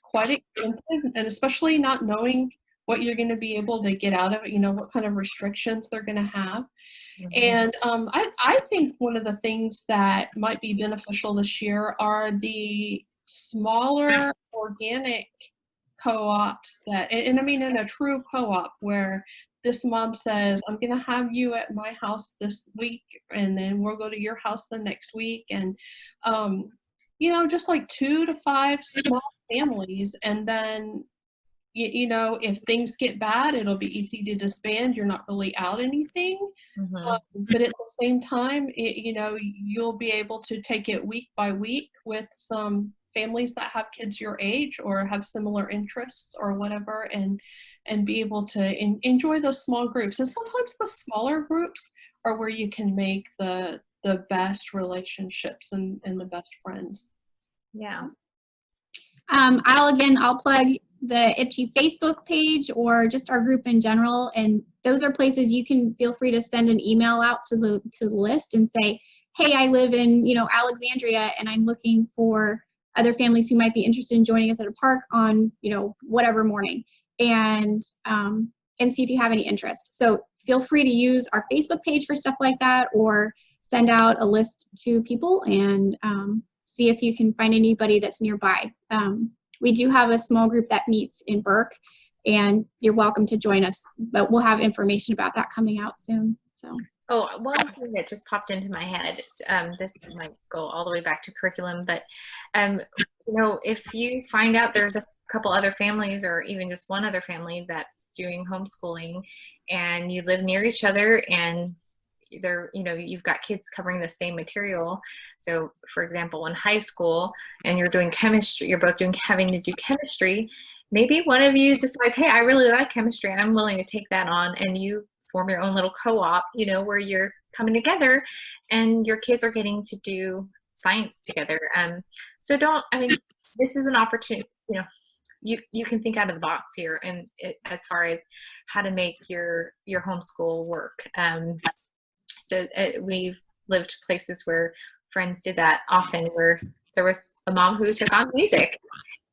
quite expensive, and especially not knowing what you're going to be able to get out of it, what kind of restrictions they're going to have. And I think one of the things that might be beneficial this year are the smaller organic co-ops and I mean in a true co-op where this mom says, I'm going to have you at my house this week, and then we'll go to your house the next week. And, just like 2 to 5 small families. And then, if things get bad, it'll be easy to disband. You're not really out anything. But at the same time, you'll be able to take it week by week with some families that have kids your age or have similar interests or whatever, and be able to enjoy those small groups. And sometimes the smaller groups are where you can make the best relationships and the best friends. Yeah. I'll plug the IBCHE Facebook page or just our group in general, and those are places you can feel free to send an email out to the list and say, hey, I live in Alexandria, and I'm looking for other families who might be interested in joining us at a park on whatever morning, and see if you have any interest. So feel free to use our Facebook page for stuff like that, or send out a list to people and see if you can find anybody that's nearby. We do have a small group that meets in Burke, and you're welcome to join us, but we'll have information about that coming out soon. So. Oh, one thing that just popped into my head, this might go all the way back to curriculum, but if you find out there's a couple other families or even just one other family that's doing homeschooling and you live near each other and you've got kids covering the same material. So for example, in high school and you're doing chemistry, you're both having to do chemistry, maybe one of you decides, hey, I really like chemistry and I'm willing to take that on, and you form your own little co-op, where you're coming together and your kids are getting to do science together. So this is an opportunity, you can think out of the box here, and as far as how to make your homeschool work. So we've lived places where friends did that often, where there was a mom who took on music,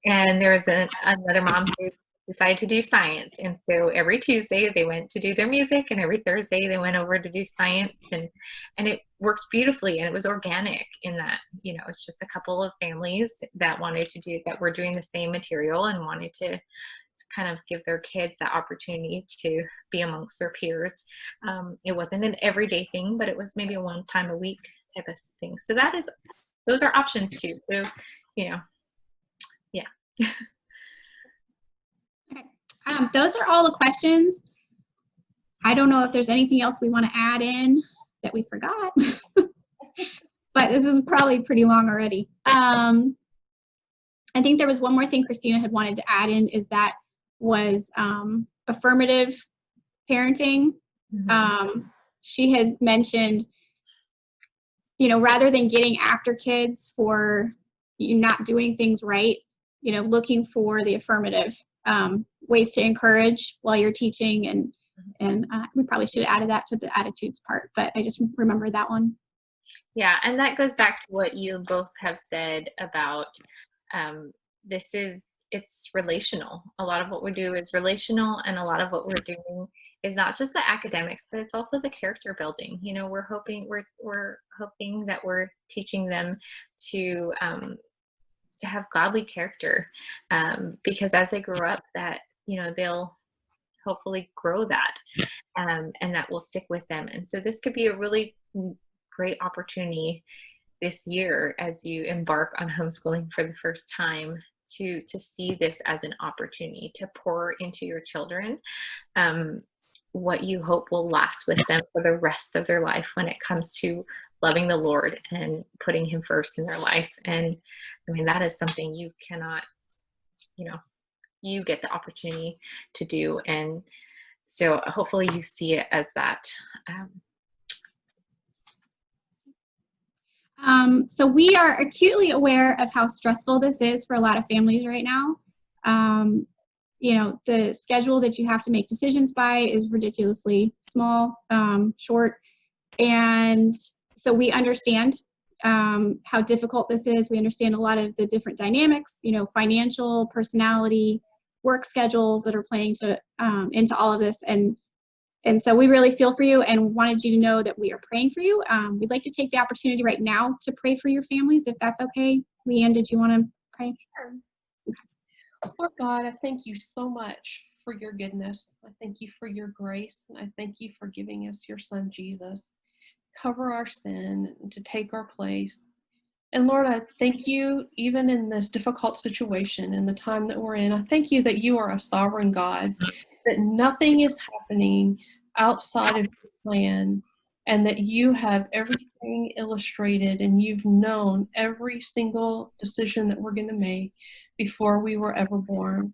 and there was another mom who decided to do science. And so every Tuesday they went to do their music, and every Thursday they went over to do science, and it worked beautifully, and it was organic in that, it's just a couple of families that were doing the same material and wanted to kind of give their kids that opportunity to be amongst their peers. It wasn't an everyday thing, but it was maybe a one time a week type of thing. So those are options too. So, yeah. Okay. Those are all the questions. I don't know if there's anything else we want to add in that we forgot, but this is probably pretty long already. I think there was one more thing Christina had wanted to add in, is that was affirmative parenting. She had mentioned, rather than getting after kids for you not doing things right, looking for the affirmative ways to encourage while you're teaching, and we probably should have added that to the attitudes part, but I just remembered that one. Yeah, and that goes back to what you both have said about it's relational. A lot of what we do is relational, and a lot of what we're doing is not just the academics, but it's also the character building. We're hoping that we're teaching them to have godly character, because as they grow up, that they'll hopefully grow that, and that will stick with them. And so this could be a really great opportunity this year as you embark on homeschooling for the first time, to see this as an opportunity to pour into your children what you hope will last with them for the rest of their life when it comes to loving the Lord and putting Him first in their life. And that is something you cannot, you get the opportunity to do. And So hopefully you see it as that. So we are acutely aware of how stressful this is for a lot of families right now. You know, the schedule that you have to make decisions by is ridiculously small, short. And so we understand how difficult this is. We understand a lot of the different dynamics, you know, financial, personality, work schedules that are playing into all of this. And so we really feel for you and wanted you to know that we are praying for you. We'd like to take the opportunity right now to pray for your families, if that's okay. Leanne, did you want to pray? Sure. Lord God, I thank you so much for your goodness. I thank you for your grace. And I thank you for giving us your son, Jesus. Cover our sin, to take our place. And Lord, I thank you, even in this difficult situation, in the time that we're in, I thank you that you are a sovereign God, that nothing is happening outside of your plan, and that you have everything illustrated, and you've known every single decision that we're going to make before we were ever born.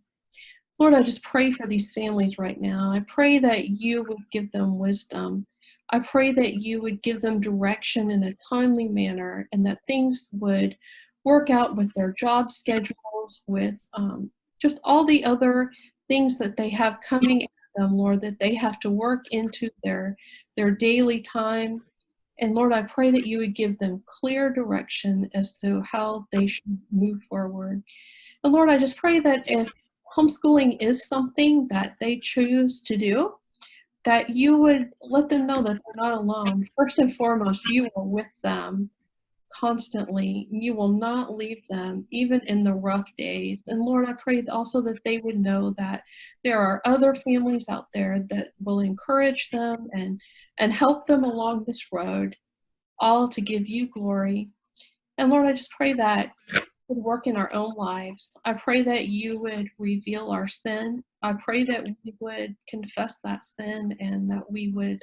Lord, I just pray for these families right now. I pray that you would give them wisdom. I pray that you would give them direction in a timely manner, and that things would work out with their job schedules, with just all the other things that they have coming at them, Lord, that they have to work into their daily time. And Lord, I pray that you would give them clear direction as to how they should move forward. And Lord, I just pray that if homeschooling is something that they choose to do, that you would let them know that they're not alone. First and foremost, you are with them constantly. You will not leave them, even in the rough days. And Lord, I pray also that they would know that there are other families out there that will encourage them and help them along this road, all to give you glory. And Lord, I just pray that would work in our own lives. I pray that you would reveal our sin. I pray that we would confess that sin and that we would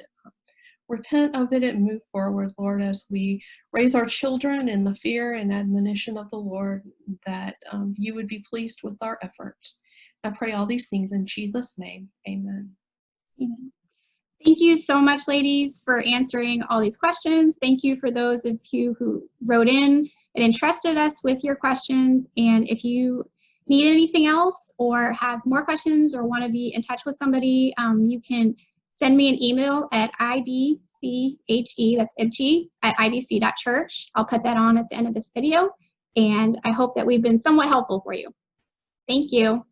repent of it and move forward, Lord, as we raise our children in the fear and admonition of the Lord, that you would be pleased with our efforts. I pray all these things in Jesus' name. Amen. Amen. Thank you so much, ladies, for answering all these questions. Thank you for those of you who wrote in and entrusted us with your questions. And if you need anything else or have more questions or want to be in touch with somebody, you can send me an email at IBCHE, that's IBCHE, at ibc.church. I'll put that on at the end of this video. And I hope that we've been somewhat helpful for you. Thank you.